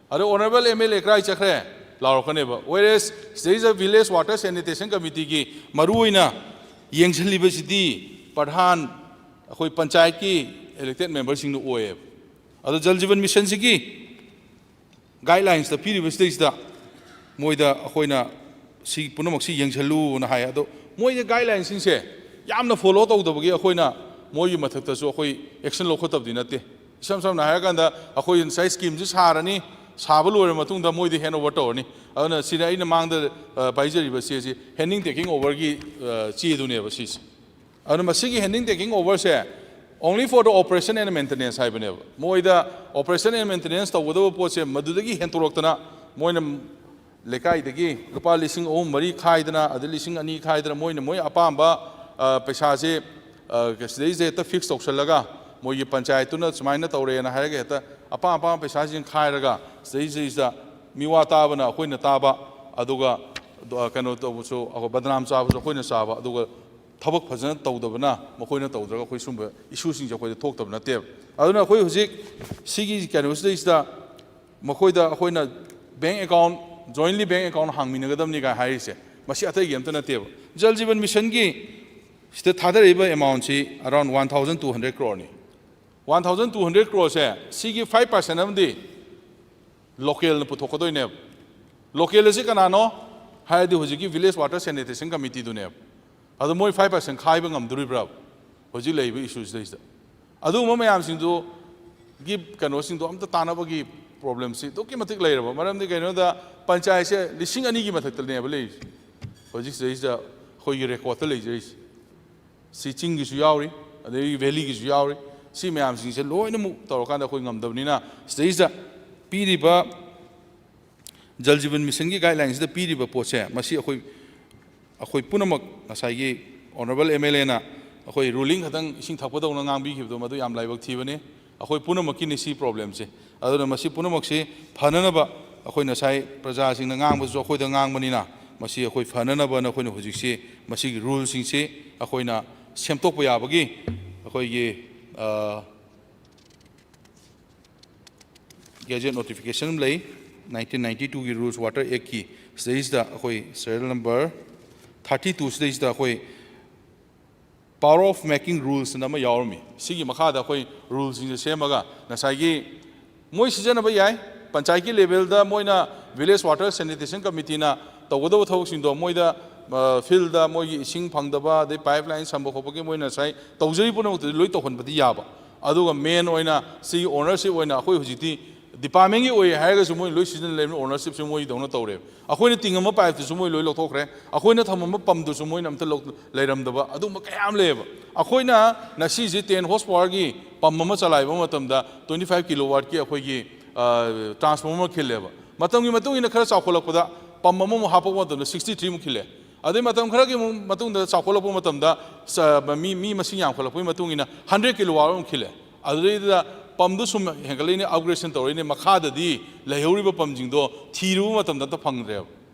ꯑꯗꯣ ꯑꯣꯅꯔꯦꯕꯜ MLA ꯀꯥꯏ ꯆꯠꯈ꯭ꯔꯦ ꯂꯥꯎꯔꯛꯀꯅꯦꯕ ꯋꯦꯔꯦꯁ ꯁꯤꯗꯩꯁꯤꯗ ꯚꯤꯂꯦꯖ ꯋꯥꯇꯔ ꯁꯦꯅꯤꯇꯦꯁꯟ ꯀꯃꯤꯇꯤꯒꯤ ꯃꯔꯨꯑꯣꯏꯅ ꯌꯦꯡꯁꯤꯜꯂꯤꯕꯁꯤꯗꯤ ꯄ꯭ꯔꯙꯥꯟ ꯑꯩꯈꯣꯏ ꯄꯟꯆꯥꯌꯠꯀꯤ ꯏꯂꯦꯛꯇꯦꯠ ꯃꯦꯝꯕꯔꯁꯤꯡꯅ ꯑꯣꯏꯌꯦꯕ ꯑꯗꯣ ꯖꯜ ꯖꯤꯕꯟ ꯃꯤꯁꯟꯁꯤꯒꯤ ꯒꯥꯏꯗꯂꯥꯏꯟꯁꯇ ꯄꯤꯔꯤꯕꯁꯤꯗꯩꯁꯤꯗ ꯃꯣꯏꯗ ꯑꯩꯈꯣꯏꯅ ꯁꯤ ꯄꯨꯝꯅꯃꯛꯁꯤ ꯌꯦꯡꯁꯤꯜꯂꯨꯅ ꯍꯥꯏ ꯑꯗꯣ ꯃꯣꯏꯒꯤ ꯒꯥꯏꯗꯂꯥꯏꯟꯁꯤꯡꯁꯦ ꯌꯥꯝꯅ ꯐꯣꯂꯣ ꯇꯧꯗꯕꯒꯤ ꯑꯩꯈꯣꯏꯅ ꯃꯣꯏꯒꯤ ꯃꯊꯛꯇꯁꯨ ꯑꯩꯈꯣꯏ ꯑꯦꯛꯁꯟ ꯂꯧꯈꯠꯇꯕꯗꯤ ꯅꯠꯇꯦ ꯏꯁꯝ ꯁꯝꯅ ꯍꯥꯏꯔꯀꯥꯟꯗ ꯑꯩꯈꯣꯏ ꯉꯁꯥꯏ ꯁ꯭ꯀꯤꯝꯁꯤ ꯁꯥꯔꯅꯤ ꯁꯥꯕ ꯂꯣꯏꯔꯕ ꯃꯇꯨꯡꯗ ꯃꯣꯏꯗ ꯍꯦꯟ ꯑꯣꯚꯔ ꯇꯧꯔꯅꯤ ꯑꯗꯨꯅ ꯁꯤꯗ ꯑꯩꯅ ꯃꯥꯡꯗ ꯄꯥꯏꯖꯔꯤꯕ ꯆꯦꯁꯤ ꯍꯦꯟꯗꯤꯡ ꯇꯦꯀꯤꯡ ꯑꯣꯚꯔꯒꯤ ꯆꯦꯗꯨꯅꯦꯕ ꯁꯤꯁꯦ ꯑꯗꯨꯅ ꯃꯁꯤꯒꯤ ꯍꯦꯟꯗꯤꯡ ꯇꯦꯀꯤꯡ ꯑꯣꯚꯔꯁꯦ ꯑꯣꯡꯂꯤ ꯐꯣꯔ ꯗ ꯑꯣꯄꯔꯦꯁꯟ ꯑꯦꯟड ꯃꯦꯟꯇꯦꯅꯦꯟꯁ ꯍꯥꯏꯕꯅꯦꯕ ꯃꯣꯏꯗ ꯑꯣꯄꯔꯦꯁꯟ ꯑꯦꯟड ꯃꯦꯟꯇꯦꯅꯦꯟꯁ ꯇꯧꯒꯗꯕ ꯄꯣꯠꯁꯦ ꯃꯗꯨꯗꯒꯤ ꯍꯦꯟꯇꯣꯔꯛꯇꯅ ꯃꯣꯏꯅ ꯂꯩꯀꯥꯏꯗꯒꯤ ꯂꯨꯄꯥ 3,000-3,000 खाइदना अदे 2,000 खाइदना मोई अपाम्बा पैसासे सिदैसे हेक्ता फिक्स तौसल्लगा मोई पंचायतुना सुमाइना तौरेना हायरगा हेक्ता अपाम पैसासिं खाइरगा सिदैसेदा मिवा ताबना अखोइना ताबा अदुगा कनो तौबसु अखो बदनाम चाबसु अखोइना चाबा अदुगा थबक फजना तौदबना मखोइना तौद्रगा अखोइ सुंबा इशूसिंग अखोइदा थोक्तब नते अदुना अखोइ हुजिक सिगी कनोसिदैसदा मखोइदा अखोइना bank account jointly bank account hangminagadamni ga haise masi atai gemta nateba jal jeevan mission gi sida thadariba amount si around 1200 crore ni 1200 crore se sigi 5% amdi local na puthokadoi ne local se kanano haidi hojiki village water sanitation committee du ne adu moi 5% khaiba ngamduri bra hoji leiba issues da adu mo mayam sing du gi kano sing du amta tanaba gi problem si to ki matik leiraba maram di kaino da panchayat से 2,000 की मथक तलने वाले होजिक से कोई record ले जाइए सिचिंग की सुयावरी अदे वैली की सुयावरी सी मैम सिंह से लोइना मु तौरकान कोई ngam स्टेज पीरिबा जल जीवन मिशन की गाइडलाइंस द पीरिबा पोसे मसी अखोई पुनमक ngसाई ऑनरेबल MLA ना अखोई रूलिंग खतंग इसिंग थपदौना ngambi खिबदो मदु याम लाइबक थीबने अखोई पुनमक की निसी प्रॉब्लम से अदुना मसी पुनमक से फननबा अखोइना साइ प्रजासिंग ngamबसु अखोइदा ngamबनिना मसी अखोइ फननबना अखोइना हुजिकसे मसीगी रूल सिंगसे अखोइना सेमतोकपा याबगी अखोइगी गैजेट नोटिफिकेशन लई 1992 की रूल्स वाटर एक्ट की स्टेजदा अखोइ serial number 32 स्टेजदा अखोइ power of making rules नमा यावरमी सिगी मखादा अखोइ रूल्स सिंगसे सेमगा नसाइगी मोइ सिजनबा याय पंचायत की लेवल दा Moina village water sanitation committee ना तौगदब थबकसिंदो मोइदा फील्ड दा मोइ इसिंग फंगदबा दे पाइपलाइन संबो खोपगे मोइना साइ तौजरी पुनमत लोइ तौहनबदि याबा अदुगा मेन ओइना सी ओनरशिप ओइना अखोइ हुजिति ꯗꯤꯄꯥꯔꯠꯃꯦꯟꯒꯤ ꯑꯣꯏ ꯍꯥꯏꯔꯒꯁꯨ ꯃꯣꯏ ꯂꯣꯏ ꯁꯤꯖꯤꯟꯅ ꯂꯩꯕꯅꯤ ꯑꯣꯅꯔꯁꯤꯞꯁꯨ ꯃꯣꯏꯗꯧꯅ ꯇꯧꯔꯦꯕ ꯑꯩꯈꯣꯏꯅ ꯇꯤꯡꯉꯝꯕ ꯄꯥꯏꯞꯇꯨꯁꯨ ꯃꯣꯏ ꯂꯣꯏ ꯂꯧꯊꯣꯛꯈ꯭ꯔꯦ ꯑꯩꯈꯣꯏꯅ ꯊꯝꯃꯝꯕ ꯄꯝꯗꯨꯁꯨ ꯃꯣꯏꯅ ꯑꯝꯇ ꯂꯩꯔꯝꯗꯕ ꯑꯗꯨꯝꯕ ꯀꯌꯥ ꯑꯃ ꯂꯩꯌꯦꯕ ꯑꯩꯈꯣꯏꯅ ꯉꯁꯤꯁꯦ 10 ꯍꯣꯔꯁ ꯄꯥꯋꯔꯒꯤ ꯄꯝ ꯑꯃ ꯆꯂꯥꯏꯕ ꯃꯇꯝꯗ 25 ꯀꯤꯂꯣꯋꯥꯠꯀꯤ ꯑꯩꯈꯣꯏꯒꯤ ꯇ꯭ꯔꯥꯟꯁꯐꯣꯔꯃꯔ ꯈꯤꯜꯂꯦꯕ ꯃꯇꯝꯒꯤ ꯃꯇꯨꯡ ꯏꯟꯅ ꯈꯔ ꯆꯥꯎꯈꯠꯂꯛꯄꯗ ꯄꯝ ꯑꯃꯃꯨꯛ ꯍꯥꯞꯄꯛꯄ ꯃꯇꯝꯗ 63 ꯃꯨꯛ ꯈꯤꯜꯂꯦ ꯑꯗꯩ ꯃꯇꯝ ꯈꯔꯒꯤ ꯃꯇꯨꯡꯗ ꯆꯥꯎꯈꯠꯂꯛꯄ ꯃꯇꯝꯗ ꯃꯤ ꯃꯁꯤꯡ ꯌꯥꯝꯈꯠꯂꯛꯄꯒꯤ ꯃꯇꯨꯡ ꯏꯟꯅ 100 ꯀꯤꯂꯣꯋꯥꯠ ꯑꯃꯨꯛ ꯈꯤꯜꯂꯦ ꯑꯗꯨꯗꯩꯗꯨꯗ ꯄꯝꯗꯨ ꯁꯨꯝ ꯍꯦꯟꯒꯠꯂꯛꯏꯅꯦ ꯑꯞꯒ꯭ꯔꯦꯗꯦꯁꯟ ꯇꯧꯔꯛꯏꯅꯦ ꯃꯈꯥꯗꯗꯤ ꯂꯩꯍꯧꯔꯤꯕ ꯄꯝꯁꯤꯡꯗꯣ ꯊꯤꯔꯨꯕ ꯃꯇꯝꯗ ꯑꯝꯇ ꯐꯪꯗ꯭ꯔꯦꯕ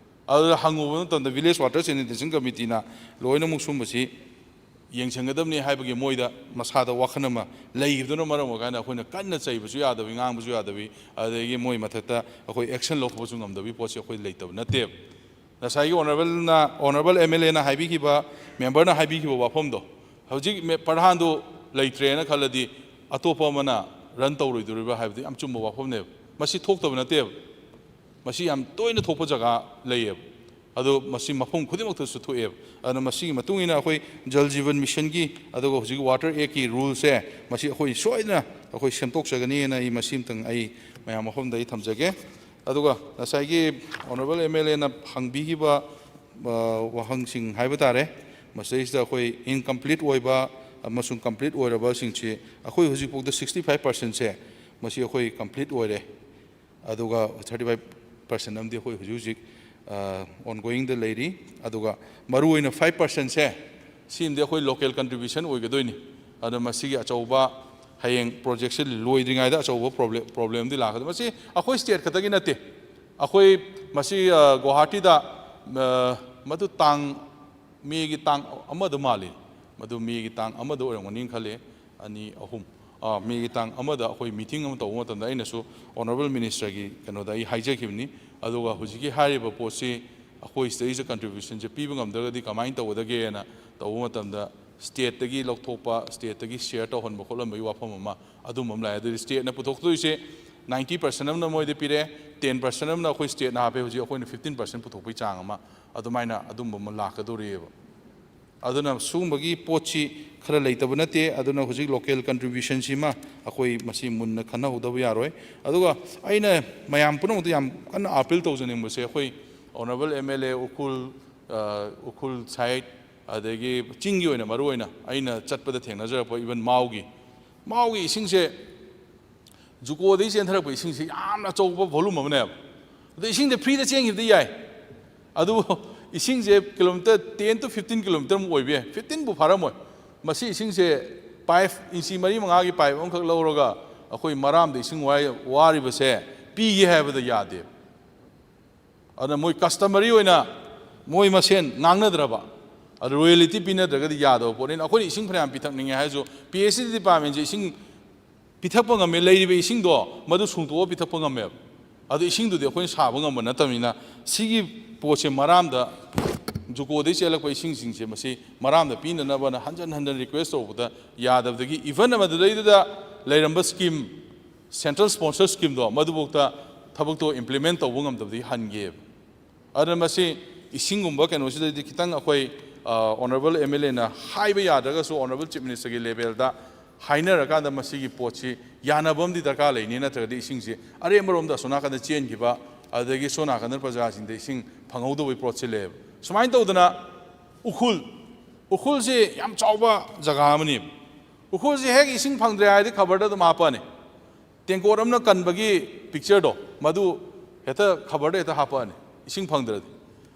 ꯑꯗꯨꯗ ꯍꯪꯉꯨꯕ ꯃꯇꯝꯗ ꯚꯤꯂꯦꯖ ꯋꯥꯇꯔ ꯁꯦꯅꯤꯇꯦꯁꯟ ꯀꯃꯤꯇꯤꯅ ꯂꯣꯏꯅꯃꯛ ꯁꯨꯝꯕꯁꯤ ꯌꯦꯡꯁꯤꯟꯒꯗꯕꯅꯤ ꯍꯥꯏꯕꯒꯤ ꯃꯣꯏꯗ ꯃꯁꯥꯗ ꯋꯥꯈꯜ ꯑꯃ ꯂꯩꯈꯤꯕꯗꯨꯅ ꯃꯔꯝ ꯑꯣꯏꯔꯀꯥꯟꯗ ꯑꯩꯈꯣꯏꯅ ꯀꯟꯅ ꯆꯩꯕꯁꯨ ꯌꯥꯗꯕꯤ ꯉꯥꯡꯕꯁꯨ ꯌꯥꯗꯕꯤ ꯑꯗꯒꯤ ꯃꯣꯏ ꯃꯊꯛꯇ ꯑꯩꯈꯣꯏ ꯑꯦꯛꯁꯟ ꯂꯧꯊꯣꯛꯄꯁꯨ ꯉꯝꯗꯕꯤ ꯄꯣꯠꯁꯤ ꯑꯩꯈꯣꯏ ꯂꯩꯇꯕ ꯅꯠꯇꯦꯕ ꯉꯁꯥꯏꯒꯤ ꯑꯣꯅꯔꯦꯕꯜ ꯑꯦꯝ ꯑꯦꯜ ꯑꯦꯅ ꯍꯥꯏꯕꯤꯈꯤꯕ ꯃꯦꯝꯕꯔꯅ ꯍꯥꯏꯕꯤꯈꯤꯕ ꯋꯥꯐꯝꯗꯣ ꯍꯧꯖꯤꯛ ꯄ꯭ꯔꯙꯥꯟꯗꯨ ꯂꯩꯇ꯭ꯔꯦꯅ ꯈꯜꯂꯗꯤ ꯑꯇꯣꯞꯄ ꯑꯃꯅ ꯔꯟ ꯇꯧꯔꯣꯏꯗꯣꯔꯤꯕ꯭ꯔꯥ ꯍꯥꯏꯕꯗꯤ ꯌꯥꯝ ꯆꯨꯝꯕ ꯋꯥꯐꯝꯅꯦꯕ ꯃꯁꯤ ꯊꯣꯛꯇꯕ ꯅꯠꯇꯦꯕ ꯃꯁꯤ ꯌꯥꯝ ꯇꯣꯏꯅ ꯊꯣꯛꯄ ꯖꯒꯥ ꯂꯩꯌꯦꯕ ꯑꯗꯣ ꯃꯁꯤ ꯃꯐꯝ ꯈꯨꯗꯤꯡꯃꯛꯇꯁꯨ ꯊꯣꯛꯑꯦꯕ ꯑꯗꯨꯅ ꯃꯁꯤꯒꯤ ꯃꯇꯨꯡ ꯏꯟꯅ ꯑꯩꯈꯣꯏ ꯖꯜ ꯖꯤꯕꯟ ꯃꯤꯁꯟꯒꯤ ꯑꯗꯨꯒ ꯍꯧꯖꯤꯛ ꯋꯥꯇꯔ ꯑꯦꯛꯀꯤ ꯔꯨꯜꯁꯦ ꯃꯁꯤ ꯑꯩꯈꯣꯏ ꯁꯣꯏꯗꯅ ꯑꯩꯈꯣꯏ ꯁꯦꯝꯗꯣꯛꯆꯒꯅꯤꯅ ꯑꯩ ꯃꯁꯤ ꯑꯃꯇꯪ ꯑꯩ ꯃꯌꯥꯝ ꯃꯐꯝꯗ ꯑꯩ ꯊꯝꯖꯒꯦ ꯑꯗꯨꯒ ꯉꯁꯥꯏꯒꯤ ꯑꯣꯅꯔꯦꯕꯜ ꯑꯦꯝ ꯑꯦꯜ ꯑꯦꯅ ꯍꯪꯕꯤꯈꯤꯕ ꯋꯥꯍꯪꯁꯤꯡ ꯍꯥꯏꯕ ꯇꯥꯔꯦ ꯃꯁꯤꯗꯩꯁꯤꯗ ꯑꯩꯈꯣꯏ ꯏꯟꯀꯝꯄ꯭ꯂꯤꯠ ꯑꯣꯏꯕ ꯑꯃꯁꯨꯡ ꯀꯝꯄ꯭ꯂꯤꯠ ꯑꯣꯏꯔꯕꯁꯤꯡꯁꯤ ꯑꯩꯈꯣꯏ ꯍꯧꯖꯤꯛꯐꯥꯎꯗ 65%ꯁꯦ ꯃꯁꯤ ꯑꯩꯈꯣꯏ ꯀꯝꯄ꯭ꯂꯤꯠ ꯑꯣꯏꯔꯦ ꯑꯗꯨꯒ 35% ꯑꯃꯗꯤ ꯑꯩꯈꯣꯏ ꯍꯧꯖꯤꯛ ꯍꯧꯖꯤꯛ ꯑꯣꯟꯒꯣꯌꯤꯡꯗ ꯂꯩꯔꯤ ꯑꯗꯨꯒ ꯃꯔꯨꯑꯣꯏꯅ 5%ꯁꯦ ꯁꯤꯃꯗꯤ ꯑꯩꯈꯣꯏ ꯂꯣꯀꯦꯜ ꯀꯟꯇ꯭ꯔꯤꯕ꯭ꯌꯨꯁꯟ ꯑꯣꯏꯒꯗꯣꯏꯅꯤ ꯑꯗꯨꯅ ꯃꯁꯤꯒꯤ ꯑꯆꯧꯕ ꯍꯌꯦꯡ ꯄ꯭ꯔꯣꯖꯦꯛꯁꯦ ꯂꯣꯏꯗ꯭ꯔꯤꯉꯩꯗ ꯑꯆꯧꯕ ꯄ꯭ꯔꯣꯕ꯭ꯂꯦꯝꯗꯤ ꯂꯥꯛꯀꯗꯕ ꯃꯁꯤ ꯑꯩꯈꯣꯏ ꯁ꯭ꯇꯦꯠ ꯈꯛꯇꯒꯤ ꯅꯠꯇꯦ ꯑꯩꯈꯣꯏ ꯃꯁꯤ ꯒꯨꯋꯥꯍꯥꯇꯤꯗ ꯃꯗꯨ ꯃꯦꯒꯤ ꯇꯥꯡ ꯑꯃꯗ ꯃꯥꯜꯂꯤ ꯃꯗꯨ ꯃꯦꯒꯤ ꯇꯥꯡ ꯑꯃꯗ ꯑꯣꯏꯔꯝꯒꯅꯤ ꯈꯜꯂꯤ 2, 3 ꯃꯦꯒꯤ ꯇꯥꯡ ꯑꯃꯗ ꯑꯩꯈꯣꯏ ꯃꯤꯇꯤꯡ ꯑꯃ ꯇꯧꯕ ꯃꯇꯝꯗ ꯑꯩꯅꯁꯨ ꯑꯣꯅꯔꯦꯕꯜ ꯃꯤꯅꯤꯁꯇꯔꯒꯤ ꯀꯩꯅꯣꯗ ꯑꯩ ꯍꯥꯏꯖꯈꯤꯕꯅꯤ ꯑꯗꯨꯒ ꯍꯧꯖꯤꯛꯀꯤ ꯍꯥꯏꯔꯤꯕ ꯄꯣꯠꯁꯤ ꯑꯩꯈꯣꯏ ꯁꯤꯗꯩꯁꯤꯗ ꯀꯟꯇ꯭ꯔꯤꯕ꯭ꯌꯨꯁꯟꯁꯦ ꯄꯤꯕ ꯉꯝꯗ꯭ꯔꯒꯗꯤ ꯀꯃꯥꯏꯅ ꯇꯧꯒꯗꯒꯦꯅ ꯇꯧꯕ ꯃꯇꯝꯗ ꯁ꯭ꯇꯦꯠꯇꯒꯤ ꯂꯧꯊꯣꯛꯄ ꯁ꯭ꯇꯦꯠꯇꯒꯤ ꯁꯤꯌꯔ ꯇꯧꯍꯟꯕ ꯈꯣꯠꯍꯟꯕꯒꯤ ꯋꯥꯐꯝ ꯑꯃ ꯑꯗꯨꯝꯕ ꯑꯃ ꯂꯥꯛꯑꯦ ꯑꯗꯨꯗꯤ ꯁ꯭ꯇꯦꯠꯅ ꯄꯨꯊꯣꯛꯇꯣꯏꯁꯦ 90% ꯑꯃꯅ ꯃꯣꯏꯗ ꯄꯤꯔꯛꯑꯦ 10% ꯑꯃꯅ ꯑꯩꯈꯣই ꯁ꯭ꯇꯦꯠꯅ ꯍꯥꯞꯄꯦ ꯍꯧꯖꯤꯛ ꯑꯩꯈꯣꯏꯅ 15% ꯄꯨꯊꯣꯛꯄꯒꯤ ꯆꯥꯡ ꯑꯃ ꯑꯗꯨꯃꯥꯏꯅ ꯑꯗꯨꯝꯕ ꯑꯃ ꯂꯥꯛꯀꯗꯣꯔꯤꯑꯕ ꯑꯗꯨꯅ ꯁꯤꯒꯨꯝꯕꯒꯤ ꯄꯣꯠꯁꯤ ꯈꯔ ꯂꯩꯇꯕ ꯅꯠꯇꯦ ꯑꯗꯨꯅ ꯍꯧꯖꯤꯛ ꯂꯣꯀꯦꯜ ꯀꯟꯇ꯭ꯔꯤꯕ꯭ꯌꯨꯁꯟꯁꯤꯃ ꯑꯩꯈꯣꯏ ꯃꯁꯤ ꯃꯨꯟꯅ ꯈꯟꯅꯍꯧꯗꯕ ꯌꯥꯔꯣꯏ ꯑꯗꯨꯒ ꯑꯩꯅ ꯃꯌꯥꯝ ꯄꯨꯝꯅꯃꯛꯇ ꯌꯥꯝ ꯀꯟꯅ ꯑꯥꯄꯤꯜ ꯇꯧꯖꯅꯤꯡꯕꯁꯦ ꯑꯩꯈꯣꯏ honourable M L A Ukhrul side ꯑꯗꯒꯤ ꯆꯤꯡꯒꯤ ꯑꯣꯏꯅ ꯃꯔꯨꯑꯣꯏꯅ ꯑꯩꯅ ꯆꯠꯄꯗ ꯊꯦꯡꯅꯖꯔꯛꯄ ꯏꯚꯟ ꯃꯥꯎꯒꯤ ꯏꯁꯤꯡꯁꯦ ꯖꯨꯀꯣꯗꯒꯤ ꯆꯦꯟꯊꯔꯛꯄ ꯏꯁꯤꯡꯁꯦ ꯌꯥꯝꯅ ꯑꯆꯧꯕ ꯚꯣꯂꯨꯝ ꯑꯃꯅꯦꯕ ꯑꯗꯣ ꯏꯁꯤꯡꯁꯦ ꯐ꯭ꯔꯤꯗ ꯆꯦꯟꯈꯤꯕꯗꯤ ꯌꯥꯏ ꯑꯗꯨꯕꯨ ꯏꯁꯤꯡꯁꯦ ꯀꯤꯂꯣꯃꯤꯇꯔ 10 to 15 ꯀꯤꯂꯣꯃꯤꯇꯔꯃꯨꯛ ꯑꯣꯏꯕ ꯌꯥꯏ 15ꯕꯨ ꯐꯥꯔꯝꯃꯣꯏ ꯃꯁꯤ ꯏꯁꯤꯡꯁꯦ ꯄꯥꯏꯞ ꯏꯟꯆꯤ 4-5ꯒꯤ ꯄꯥꯏꯞ ꯑꯃꯈꯛ ꯂꯧꯔꯒ ꯑꯩꯈꯣꯏ ꯃꯔꯥꯝꯗ ꯏꯁꯤꯡ ꯋꯥꯔꯤꯕꯁꯦ ꯄꯤꯒꯦ ꯍꯥꯏꯕꯗ ꯌꯥꯗꯦꯕ ꯑꯗꯨꯅ ꯃꯣꯏ ꯀꯁꯇꯃꯔꯤ ꯑꯣꯏꯅ ꯃꯣꯏ ꯃꯁꯦꯟ ꯉꯥꯡꯅꯗ꯭ꯔꯕ ꯑꯗꯨ ꯔꯣꯌꯦꯜꯇꯤ ꯄꯤꯅꯗ꯭ꯔꯒꯗꯤ ꯌꯥꯗꯕ ꯄꯣꯠꯅꯤꯅ ꯑꯩꯈꯣꯏꯅ ꯏꯁꯤꯡ ꯐꯅꯌꯥꯝ ꯄꯤꯊꯛꯅꯤꯡꯉꯦ ꯍꯥꯏꯔꯁꯨ PHC ꯗꯤꯄꯥꯔꯠꯃꯦꯟꯁꯦ ꯏꯁꯤꯡ ꯄꯤꯊꯛꯄ ꯉꯝꯃꯦ ꯂꯩꯔꯤꯕ ꯏꯁꯤꯡꯗꯣ ꯃꯗꯨ ꯁꯨꯡꯇꯣꯛꯑ ꯄꯤꯊꯛꯄ ꯉꯝꯃꯦꯕ ꯑꯗꯨ ꯏꯁꯤꯡꯗꯨꯗꯤ ꯑꯩꯈꯣꯏꯅ ꯁꯥꯕ ꯉꯝꯕ ꯅꯠꯇꯕꯅꯤ나 ꯁꯤꯒꯤ ꯄꯣꯠꯁꯦ ꯃꯔꯥꯝꯗ ꯖꯨꯀꯣꯗꯒꯤ ꯆꯦꯜꯂꯛꯄ ꯏꯁꯤꯡꯁꯤꯡꯁꯦ ꯃꯁꯤ ꯃꯔꯥꯝꯗ ꯄꯤꯅꯅꯕꯅ ꯍꯟꯖꯟ ꯔꯤꯀ꯭ꯋꯦꯁ ꯇꯧꯕꯗ ꯌꯥꯗꯕꯗꯒꯤ ꯏꯚꯟ ꯃꯗꯨꯗꯩꯗꯨꯗ ꯂꯩꯔꯝꯕ ꯁ꯭ꯀꯤꯝ ꯁꯦꯟꯇ꯭ꯔꯦꯜ ꯁ꯭ꯄꯣꯟꯁꯔ ꯁ꯭ꯀꯤꯝꯗꯣ ꯃꯗꯨꯐꯥꯎꯗ ꯊꯕꯛꯇꯣ ꯏꯝꯄ꯭ꯂꯤꯃꯦꯟ ꯇꯧꯕ ꯉꯝꯗꯕꯗꯒꯤ ꯍꯟꯒꯦꯕ ꯑꯗꯨꯅ ꯃꯁꯤ ꯏꯁꯤꯡꯒꯨꯝꯕ ꯀꯩꯅꯣꯁꯤꯗꯗꯤ ꯈꯤꯇꯪ ꯑꯩꯈꯣꯏ ꯑꯣꯅꯔꯦꯕꯜ ꯑꯦꯝ ꯑꯦꯜ ꯑꯦꯅ ꯍꯥꯏꯕ ꯌꯥꯗ꯭ꯔꯒꯁꯨ ꯑꯣꯅꯔꯦꯕꯜ ꯆꯤꯐ ꯃꯤꯅꯤꯁꯇꯔꯒꯤ ꯂꯦꯚꯦꯜꯗ ꯍꯥꯏꯅꯔꯀꯥꯟꯗ ꯃꯁꯤꯒꯤ ꯄꯣꯠꯁꯤ ꯌꯥꯅꯕ ꯑꯃꯗꯤ ꯗꯔꯀꯥꯔ ꯂꯩꯅꯤ ꯅꯠꯇ꯭ꯔꯒꯗꯤ ꯏꯁꯤꯡꯁꯤ ꯑꯔꯦꯝꯕꯔꯣꯝꯗ ꯑꯁꯣꯝ ꯅꯥꯀꯟꯗ ꯆꯦꯟꯈꯤꯕ ꯑꯗꯒꯤ ꯁꯣꯝ ꯅꯥꯀꯟꯗ ꯄ꯭ꯔꯖꯥꯁꯤꯡꯗ ꯏꯁꯤꯡ ꯐꯪꯍꯧꯗꯕꯒꯤ ꯄꯣꯠꯁꯤ ꯂꯩꯌꯦꯕ ꯁꯨꯃꯥꯏꯅ ꯇꯧꯗꯅ ꯎꯈ꯭ꯔꯨꯜꯁꯤ ꯌꯥꯝ ꯆꯥꯎꯕ ꯖꯒꯥ ꯑꯃꯅꯦꯕ ꯎꯈ꯭ꯔꯨꯜꯁꯤ ꯍꯦꯛ ꯏꯁꯤꯡ ꯐꯪꯗ꯭ꯔꯦ ꯍꯥꯏꯔꯗꯤ ꯈꯕꯔꯗ ꯑꯗꯨꯝ ꯍꯥꯞꯄꯛꯑꯅꯤ ꯇꯦꯡꯀꯣꯠ ꯑꯃꯅ ꯀꯟꯕꯒꯤ ꯄꯤꯛꯆꯔꯗꯣ ꯃꯗꯨ ꯍꯦꯛꯇ ꯈꯕꯔꯗ ꯍꯦꯛꯇ ꯍꯥꯞꯄꯛꯑꯅꯤ ꯏꯁꯤꯡ ꯐꯪꯗ꯭ꯔꯗꯤ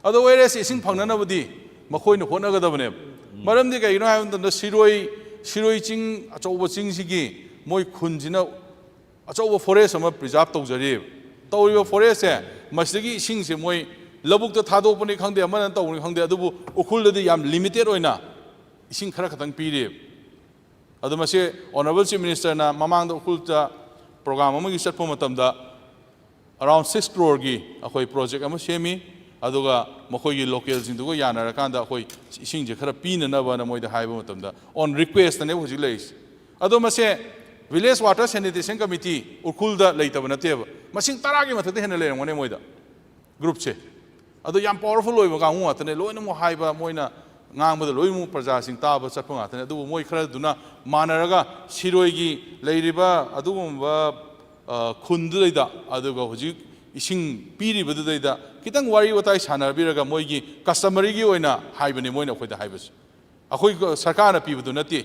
ꯑꯗꯣ ꯑꯣꯏꯔꯦꯁꯤ ꯏꯁꯤꯡ ꯐꯪꯅꯅꯕꯗꯤ ꯃꯈꯣꯏꯅ ꯍꯣꯠꯅꯒꯗꯕꯅꯦꯕ ꯃꯔꯝꯗꯤ ꯀꯩꯒꯤꯅꯣ ꯍꯥꯏꯕ ꯃꯇꯝꯗ ꯁꯤꯔꯣꯏ ꯆꯤꯡ ꯑꯆꯧꯕ ꯆꯤꯡꯁꯤꯒꯤ ꯃꯣꯏ ꯈꯨꯟꯁꯤꯅ ꯑꯆꯧꯕ ꯐꯣꯔꯦꯁ ꯑꯃ ꯄ꯭ꯔꯤꯖꯥꯕ ꯇꯧꯖꯔꯤꯕ ꯇꯧꯔꯤꯕ ꯐꯣꯔꯦꯁꯁꯦ ꯃꯁꯤꯗꯒꯤ ꯏꯁꯤꯡꯁꯦ ꯃꯣꯏ ꯂꯧꯕꯨꯛꯇ ꯊꯥꯗꯣꯛꯄꯅꯤ ꯈꯪꯗꯦ ꯑꯃꯅ ꯇꯧꯕꯅꯤ ꯈꯪꯗꯦ ꯑꯗꯨꯕꯨ ꯎꯈ꯭ꯔꯨꯜꯗꯗꯤ ꯌꯥꯝ ꯂꯤꯃꯤꯇꯦꯠ ꯑꯣꯏꯅ ꯏꯁꯤꯡ ꯈꯔ ꯈꯛꯇꯪ ꯄꯤꯔꯤꯕ ꯑꯗꯣ ꯃꯁꯤ ꯑꯣꯅꯔꯦꯕꯜ ꯆꯤꯐ ꯃꯤꯅꯤꯁꯇꯔꯅ ꯃꯃꯥꯡꯗ ꯎꯈ꯭ꯔꯨꯜꯗ ꯄ꯭ꯔꯣꯒ꯭ꯔꯥꯝ ꯑꯃꯒꯤ ꯆꯠꯄ ꯃꯇꯝꯗ ꯑꯔꯥꯎꯟ 6 crore ꯑꯩꯈꯣꯏ ꯄ꯭ꯔꯣꯖꯦꯛ ꯑꯃ ꯁꯦꯝꯃꯤ ꯑꯗꯨꯒ ꯃꯈꯣꯏꯒꯤ ꯂꯣꯀꯦꯜꯁꯤꯡꯗꯨꯒ ꯌꯥꯅꯔꯀꯥꯟꯗ ꯑꯩꯈꯣꯏ ꯏꯁꯤꯡꯁꯦ ꯈꯔ ꯄꯤꯅꯅꯕꯅ ꯃꯣꯏꯗ ꯍꯥꯏꯕ ꯃꯇꯝꯗ ꯑꯣꯟ ꯔꯤꯀ꯭ꯋꯦꯁꯇꯅꯦꯕ ꯍꯧꯖꯤꯛ ꯂꯩꯔꯤꯁꯦ ꯑꯗꯣ ꯃꯁꯦ ꯚꯤꯂꯦꯖ ꯋꯥꯇꯔ ꯁꯦꯅꯤꯇꯦꯁꯟ ꯀꯃꯤꯇꯤ ꯎꯈ꯭ꯔꯨꯜꯗ ꯂꯩꯇꯕ ꯅꯠꯇꯦꯕ ꯃꯁꯤꯡ 10ꯒꯤ ꯃꯊꯛꯇ ꯍꯦꯟꯅ ꯂꯩꯔꯝꯒꯅꯤ ꯃꯣꯏꯗ ꯒ꯭ꯔꯨꯞꯁꯦ ꯑꯗꯣ ꯌꯥꯝ ꯄꯥꯋꯔꯐꯨꯜ ꯑꯣꯏꯕ ꯀꯥꯡꯕꯨ ꯉꯥꯛꯇꯅꯦ ꯂꯣꯏꯅꯃꯛ ꯍꯥꯏꯕ ꯃꯣꯏꯅ ꯉꯥꯡꯕꯗ ꯂꯣꯏꯅꯃꯛ ꯄ꯭ꯔꯖꯥꯁꯤꯡ ꯇꯥꯕ ꯆꯠꯄ ꯉꯥꯛꯇꯅꯦ ꯑꯗꯨꯕꯨ ꯃꯣꯏ ꯈꯔꯗꯨꯅ ꯃꯥꯟꯅꯔꯒ ꯁꯤꯔꯣꯏꯒꯤ ꯂꯩꯔꯤꯕ ꯑꯗꯨꯒꯨꯝꯕ ꯈꯨꯟꯗꯨꯗꯩꯗ ꯑꯗꯨꯒ ꯍꯧꯖꯤꯛ ꯏꯁꯤꯡ ꯄꯤꯔꯤꯕꯗꯨꯗꯩꯗ ꯈꯤꯇꯪ ꯋꯥꯔꯤ ꯋꯥꯇꯥꯏ ꯁꯥꯟꯅꯕꯤꯔꯒ ꯃꯣꯏꯒꯤ ꯀꯁꯇꯃꯔꯤꯒꯤ ꯑꯣꯏꯅ ꯍꯥꯏꯕꯅꯤ ꯃꯣꯏꯅ ꯑꯩꯈꯣꯏꯗ ꯍꯥꯏꯕꯁꯤ ꯑꯩꯈꯣꯏ ꯁꯔꯀꯥꯔꯅ ꯄꯤꯕꯗꯨ ꯅꯠꯇꯦ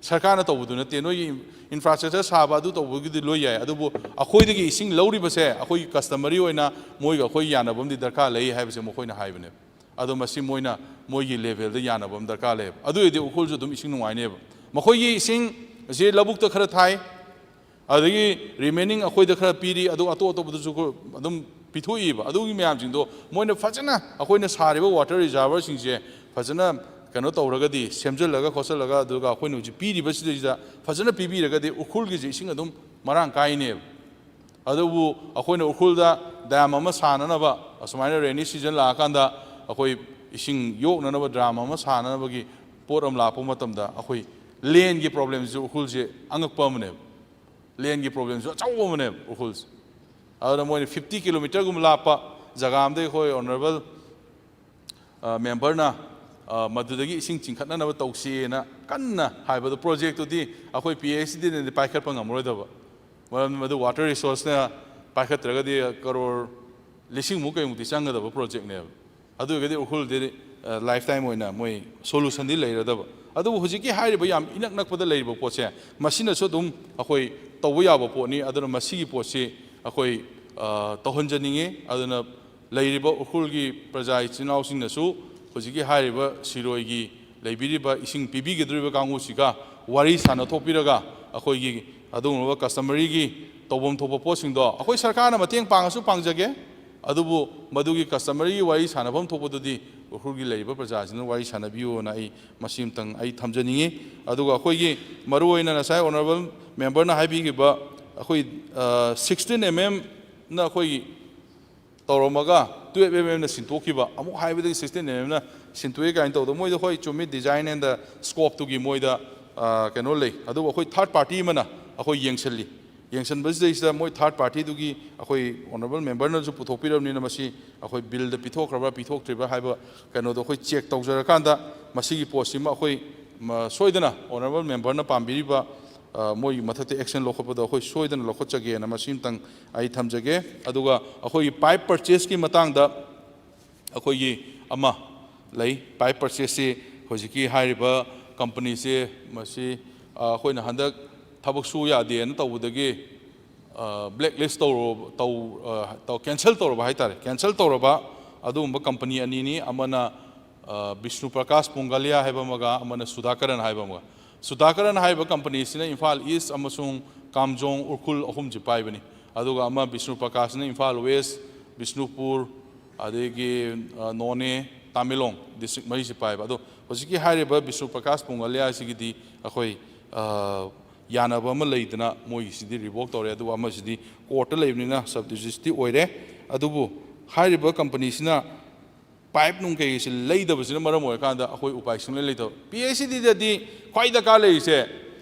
ꯁꯔꯀꯥꯔꯅ ꯇꯧꯕꯗꯨ ꯅꯠꯇꯦ ꯅꯣꯏꯒꯤ ꯏꯟꯐ꯭ꯔꯥꯁ꯭ꯇ꯭ꯔꯛꯆꯔ ꯁꯥꯕ ꯑꯗꯨ ꯇꯧꯕꯒꯤꯗꯤ ꯂꯣꯏ ꯌꯥꯏ ꯑꯗꯨꯕꯨ ꯑꯩꯈꯣꯏꯗꯒꯤ ꯏꯁꯤꯡ ꯂꯧꯔꯤꯕꯁꯦ ꯑꯩꯈꯣꯏꯒꯤ ꯀꯁꯇꯃꯔꯤ ꯑꯣꯏꯅ ꯃꯣꯏꯒ ꯑꯩꯈꯣꯏ ꯌꯥꯅꯕ ꯑꯃꯗꯤ ꯗꯔꯀꯥꯔ ꯂꯩ ꯍꯥꯏꯕꯁꯦ ꯃꯈꯣꯏꯅ ꯍꯥꯏꯕꯅꯦꯕ ꯑꯗꯣ ꯃꯁꯤ ꯃꯣꯏꯅ ꯃꯣꯏꯒꯤ ꯂꯦꯚꯦꯜꯗ ꯌꯥꯅꯕ ꯑꯃ ꯗꯔꯀꯥꯔ ꯂꯩꯌꯦꯕ ꯑꯗꯨ ꯑꯣꯏꯔꯗꯤ ꯎꯈ꯭ꯔꯨꯜꯁꯨ ꯑꯗꯨꯝ ꯏꯁꯤꯡ ꯅꯨꯡꯉꯥꯏꯅꯦꯕ ꯃꯈꯣꯏꯒꯤ ꯏꯁꯤꯡ ꯑꯁꯤ ꯂꯧꯕꯨꯛꯇ ꯈꯔ ꯊꯥꯏ ꯑꯗꯒꯤ ꯔꯤꯃꯦꯅꯤꯡ ꯑꯩꯈꯣꯏꯗ ꯈꯔ ꯄꯤꯔꯤ ꯑꯗꯨ ꯑꯇꯣꯞ ꯑꯇꯣꯞꯄꯗꯁꯨ ꯑꯗꯨꯝ ꯄꯤꯊꯣꯛꯏꯕ ꯑꯗꯨꯒꯤ ꯃꯌꯥꯝꯁꯤꯡꯗꯣ ꯃꯣꯏꯅ ꯐꯖꯅ ꯑꯩꯈꯣꯏꯅ ꯁꯥꯔꯤꯕ ꯋꯥꯇꯔ ꯔꯤꯖꯥꯔꯚꯔꯁꯤꯡꯁꯦ ꯐꯖꯅ ꯀꯩꯅꯣ ꯇꯧꯔꯒꯗꯤ ꯁꯦꯝꯖꯤꯜꯂꯒ ꯈꯣꯠꯆꯜꯂꯒ ꯑꯗꯨꯒ ꯑꯩꯈꯣꯏꯅ ꯍꯧꯖꯤꯛ ꯄꯤꯔꯤꯕꯁꯤꯗꯩꯁꯤꯗ ꯐꯖꯅ ꯄꯤꯕꯤꯔꯒꯗꯤ ꯎꯈ꯭ꯔꯨꯜꯒꯤꯁꯦ ꯏꯁꯤꯡ ꯑꯗꯨꯝ ꯃꯔꯥꯡ ꯀꯥꯏꯅꯦꯕ ꯑꯗꯨꯕꯨ ꯑꯩꯈꯣꯏꯅ ꯎꯈ꯭ꯔꯨꯜꯗ ꯗꯥꯝ ꯑꯃ ꯁꯥꯅꯅꯕ ꯑꯁꯨꯃꯥꯏꯅ ꯔꯦꯅꯤ ꯁꯤꯖꯟ ꯂꯥꯛꯑꯀꯥꯟꯗ ꯑꯩꯈꯣꯏ ꯏꯁꯤꯡ ꯌꯣꯛꯅꯅꯕ ꯗ꯭ꯔꯥꯝ ꯑꯃ ꯁꯥꯅꯅꯕꯒꯤ ꯄꯣꯠ ꯑꯃ ꯂꯥꯛꯄ ꯃꯇꯝꯗ ꯑꯩꯈꯣꯏ ꯂꯦꯟꯒꯤ ꯄ꯭ꯔꯣꯕ꯭ꯂꯦꯝꯁꯤꯁꯨ ꯎꯈ꯭ꯔꯨꯜꯁꯦ ꯑꯉꯛꯄ ꯑꯃꯅꯦꯕ ꯂꯦꯟꯒꯤ ꯄ꯭ꯔꯣꯕ꯭ꯂꯦꯝꯁꯨ ꯑꯆꯧꯕ ꯑꯃꯅꯦꯕ ꯎꯈ꯭ꯔꯨꯜꯁꯦ ꯑꯗꯨꯅ ꯃꯣꯏꯅ 50 ꯀꯤꯂꯣꯃꯤꯇꯔꯒꯨꯝꯕ ꯂꯥꯞꯄ ꯖꯒꯥ ꯑꯃꯗꯒꯤ ꯑꯩꯈꯣꯏ ꯑꯣꯅꯔꯦꯕꯜ ꯃꯦꯝꯕꯔꯅ ꯃꯗꯨꯗꯒꯤ ꯏꯁꯤꯡ ꯆꯤꯡꯈꯠꯅꯅꯕ ꯇꯧꯁꯤꯅ ꯀꯟꯅ ꯍꯥꯏꯕꯗꯣ ꯄ꯭ꯔꯣꯖꯦꯛꯇꯨꯗꯤ ꯑꯩꯈꯣꯏ PHCDꯅꯗꯤ ꯄꯥꯏꯈꯠꯄ ꯉꯝꯃꯔꯣꯏꯗꯕ ꯃꯔꯝꯗꯤ ꯃꯗꯨ ꯋꯥꯇꯔ ꯔꯤꯁꯣꯔꯁꯅ ꯄꯥꯏꯈꯠꯇ꯭ꯔꯒꯗꯤ ꯀꯔꯣꯔ ꯂꯤꯁꯤꯡꯃꯨꯛ ꯀꯩꯃꯨꯛꯇꯤ ꯆꯪꯒꯗꯕ ꯄ꯭ꯔꯣꯖꯦꯛꯅꯦꯕ ꯑꯗꯨ ꯑꯣꯏꯔꯒꯗꯤ ꯎꯈ꯭ꯔꯨꯜꯗꯤ ꯂꯥꯏꯐ ꯇꯥꯏꯝ ꯑꯣꯏꯅ ꯃꯣꯏ ꯁꯣꯂꯨꯁꯟꯗꯤ ꯂꯩꯔꯗꯕ ꯑꯗꯨꯕꯨ ꯍꯧꯖꯤꯛꯀꯤ ꯍꯥꯏꯔꯤꯕ ꯌꯥꯝ ꯏꯅꯛ ꯅꯛꯄꯗ ꯂꯩꯔꯤꯕ ꯄꯣꯠꯁꯦ ꯃꯁꯤꯅꯁꯨ ꯑꯗꯨꯝ ꯑꯩꯈꯣꯏ ꯇꯧꯕ ꯌꯥꯕ ꯄꯣꯠꯅꯤ ꯑꯗꯨꯅ ꯃꯁꯤꯒꯤ ꯄꯣꯠꯁꯤ ꯑꯩꯈꯣꯏ ꯇꯧꯍꯟꯖꯅꯤꯡꯉꯤ ꯑꯗꯨꯅ ꯂꯩꯔꯤꯕ ꯎꯈ꯭ꯔꯨꯜꯒꯤ ꯄ꯭ꯔꯖꯥ ꯏꯆꯤꯜ ꯏꯅꯥꯎꯁꯤꯡꯅꯁꯨ ꯍꯧꯖꯤꯛꯀꯤ ꯍꯥꯏꯔꯤꯕ ꯁꯤꯔꯣꯏꯒꯤ ꯂꯩꯕꯤꯔꯤꯕ ꯏꯁꯤꯡ ꯄꯤꯕꯤꯒꯗꯧꯔꯤꯕ ꯀꯥꯡꯕꯨꯁꯤꯒ ꯋꯥꯔꯤ ꯁꯥꯟꯅꯊꯣꯛꯄꯤꯔꯒ ꯑꯩꯈꯣꯏꯒꯤ ꯑꯗꯨꯒꯨꯝꯂꯕ ꯀꯁꯇꯃꯔꯤꯒꯤ ꯇꯧꯐꯝ ꯊꯣꯛꯄ ꯄꯣꯠꯁꯤꯡꯗꯣ ꯑꯩꯈꯣꯏ ꯁꯔꯀꯥꯔꯅ ꯃꯇꯦꯡ ꯄꯥꯡꯉꯁꯨ ꯄꯥꯡꯖꯒꯦ ꯑꯗꯨꯕꯨ ꯃꯗꯨꯒꯤ ꯀꯁꯇꯃꯔꯤꯒꯤ ꯋꯥꯔꯤ ꯁꯥꯟꯅꯐꯝ ꯊꯣꯛꯄꯗꯨꯗꯤ ꯎꯈ꯭ꯔꯨꯜꯒꯤ ꯂꯩꯔꯤꯕ ꯄ꯭ꯔꯖꯥꯁꯤꯡꯅ ꯋꯥꯔꯤ ꯁꯥꯟꯅꯕꯤꯌꯨꯅ ꯑꯩ ꯃꯁꯤ ꯑꯃꯇꯪ ꯑꯩ ꯊꯝꯖꯅꯤꯡꯉꯤ ꯑꯗꯨꯒ ꯑꯩꯈꯣꯏꯒꯤ ꯃꯔꯨꯑꯣꯏꯅ ꯉꯁꯥꯏ ꯑꯣꯅꯔꯦꯕꯜ ꯃꯦꯝꯕꯔꯅ ꯍꯥꯏꯕꯤꯈꯤꯕ ꯑꯩꯈꯣꯏ 16 mm나 ꯑꯩꯈꯣꯏꯒꯤ ꯇꯧꯔꯝꯃꯒ 12 mm나 ꯁꯤꯟꯇꯣꯛꯈꯤꯕ ꯑꯃꯨꯛ ꯍꯥꯏꯕꯗꯒꯤ 16 mm나 ꯁꯤꯟꯇꯣꯛꯑꯦ ꯀꯥꯏꯅ ꯇꯧꯗꯣ ꯃꯣꯏꯗ ꯍꯣꯏ ꯆꯨꯝꯃꯤ ꯗꯤꯖꯥꯏꯟ ꯑꯦꯟ ꯗ ꯁ꯭ꯀꯣꯞꯇꯨꯒꯤ ꯃꯣꯏꯗ ꯀꯩꯅꯣ ꯂꯩ ꯑꯗꯨꯕꯨ ꯑꯩꯈꯣꯏ ꯊꯥꯔꯠ ꯄꯥꯔꯇꯤ ꯑꯃꯅ ꯑꯩꯈꯣꯏ ꯌꯦꯡꯁꯤꯜꯂꯤ ꯌꯦꯡꯁꯤꯟꯕꯁꯤꯗꯩꯁꯤꯗ ꯃꯣꯏ ꯊꯥꯔꯠ ꯄꯥꯔꯇꯤꯗꯨꯒꯤ ꯑꯩꯈꯣꯏ ꯑꯣꯅꯔꯦꯕꯜ ꯃꯦꯝꯕꯔꯅꯁꯨ ꯄꯨꯊꯣꯛꯄꯤꯔꯕꯅꯤꯅ ꯃꯁꯤ ꯑꯩꯈꯣꯏ ꯕꯤꯜꯗ ꯄꯤꯊꯣꯛꯈ꯭ꯔꯕ ꯄꯤꯊꯣꯛꯇ꯭ꯔꯤꯕ ꯍꯥꯏꯕ ꯀꯩꯅꯣꯗꯣ ꯑꯩꯈꯣꯏ ꯆꯦꯛ ꯇꯧꯖꯔꯀꯥꯟꯗ ꯃꯁꯤꯒꯤ ꯄꯣꯠꯁꯤꯃ ꯑꯩꯈꯣꯏ ꯁꯣꯏꯗꯅ ꯑꯣꯅꯔꯦꯕꯜ ꯃꯦꯝꯕꯔꯅ ꯄꯥꯝꯕꯤꯔꯤꯕ ꯃꯣꯏꯒꯤ ꯃꯊꯛꯇ ꯑꯦꯛꯁꯟ ꯂꯧꯈꯠꯄꯗ ꯑꯩꯈꯣꯏ ꯁꯣꯏꯗꯅ ꯂꯧꯈꯠꯆꯒꯦꯅ ꯃꯁꯤ ꯑꯃꯇꯪ ꯑꯩ ꯊꯝꯖꯒꯦ ꯑꯗꯨꯒ ꯑꯩꯈꯣꯏꯒꯤ ꯄꯥꯏꯞ ꯄꯔꯆꯦꯁꯀꯤ ꯃꯇꯥꯡꯗ ꯑꯩꯈꯣꯏꯒꯤ ꯑꯃ ꯂꯩ ꯄꯥꯏꯞ ꯄꯔꯆꯦꯁꯁꯤ ꯍꯧꯖꯤꯛꯀꯤ ꯍꯥꯏꯔꯤꯕ ꯀꯝꯄꯅꯤꯁꯦ ꯃꯁꯤ ꯑꯩꯈꯣꯏꯅ ꯍꯟꯗꯛ ꯊꯕꯛ ꯁꯨ ꯌꯥꯗꯦꯅ ꯇꯧꯕꯗꯒꯤ ꯕ꯭ꯂꯦꯛ ꯂꯤꯁ ꯀꯦꯟꯁꯦꯜ ꯇꯧꯔꯕ ꯍꯥꯏꯇꯥꯔꯦ ꯀꯦꯟꯁꯦꯜ ꯇꯧꯔꯕ ꯑꯗꯨꯒꯨꯝꯕ ꯀꯝꯄꯅꯤ ꯑꯅꯤꯅꯤ ꯑꯃꯅ ꯕꯤꯁꯅꯨ ꯄ꯭ꯔꯀꯥꯁ ꯄꯨꯡꯒꯥꯂꯤꯌꯥ ꯍꯥꯏꯕ ꯑꯃꯒ ꯑꯃꯅ ꯁꯨꯙꯥꯀꯔꯟ ꯍꯥꯏꯕ ꯑꯃꯒ ꯁꯨꯙꯥꯀꯔꯟ ꯍꯥꯏꯕ ꯀꯝꯄꯅꯤꯁꯤꯅ ꯏꯝꯐꯥꯜ ꯏꯁ ꯑꯃꯁꯨꯡ ꯀꯥꯝꯖꯣꯡ ꯎꯈ꯭ꯔꯨꯜ ꯑꯍꯨꯝꯁꯤ ꯄꯥꯏꯕꯅꯤ ꯑꯗꯨꯒ ꯑꯃ ꯕꯤꯁꯅꯨ ꯄ꯭ꯔꯀꯥꯁꯅ ꯏꯝꯐꯥꯜ ꯋꯦꯁ ꯕꯤꯁꯅꯨꯄꯨꯔ ꯑꯗꯒꯤ ꯅꯣꯅꯦ ꯇꯥꯃꯦꯡꯂꯣꯡ ꯗꯤꯁꯇ꯭ꯔꯤꯛ ꯃꯔꯤꯁꯤ ꯄꯥꯏꯕ ꯑꯗꯣ ꯍꯧꯖꯤꯛꯀꯤ ꯍꯥꯏꯔꯤꯕ ꯕꯤꯁꯅꯨ ꯄ꯭ꯔꯀꯥꯁ ꯄꯨꯡꯒꯥꯂꯤꯌꯥꯁꯤꯒꯤꯗꯤ ꯑꯩꯈꯣꯏ ꯌꯥꯅꯕ ꯑꯃ ꯂꯩꯗꯅ ꯃꯣꯏꯒꯤꯁꯤꯗꯤ ꯔꯤꯚꯣꯛ ꯇꯧꯔꯦ ꯑꯗꯨꯒ ꯑꯃꯁꯤꯗꯤ ꯀꯣꯔꯠꯇ ꯂꯩꯕꯅꯤꯅ ꯁꯕ ꯖꯨꯗꯤꯁꯇꯤ ꯑꯣꯏꯔꯦ ꯑꯗꯨꯕꯨ ꯍꯥꯏꯔꯤꯕ ꯀꯝꯄꯅꯤꯁꯤꯅ ꯄꯥꯏꯞ ꯅꯨꯡ ꯀꯩꯁꯤ ꯂꯩꯗꯕꯁꯤꯅ ꯃꯔꯝ ꯑꯣꯏꯔꯀꯥꯟꯗ ꯑꯩꯈꯣꯏ ꯎꯄꯥꯏ ꯁꯨꯡꯂꯩ ꯂꯩꯇꯕ PHCDꯗꯗꯤ ꯈ꯭ꯋꯥꯏ ꯗꯔꯀꯥꯔ ꯂꯩꯔꯤꯁꯦ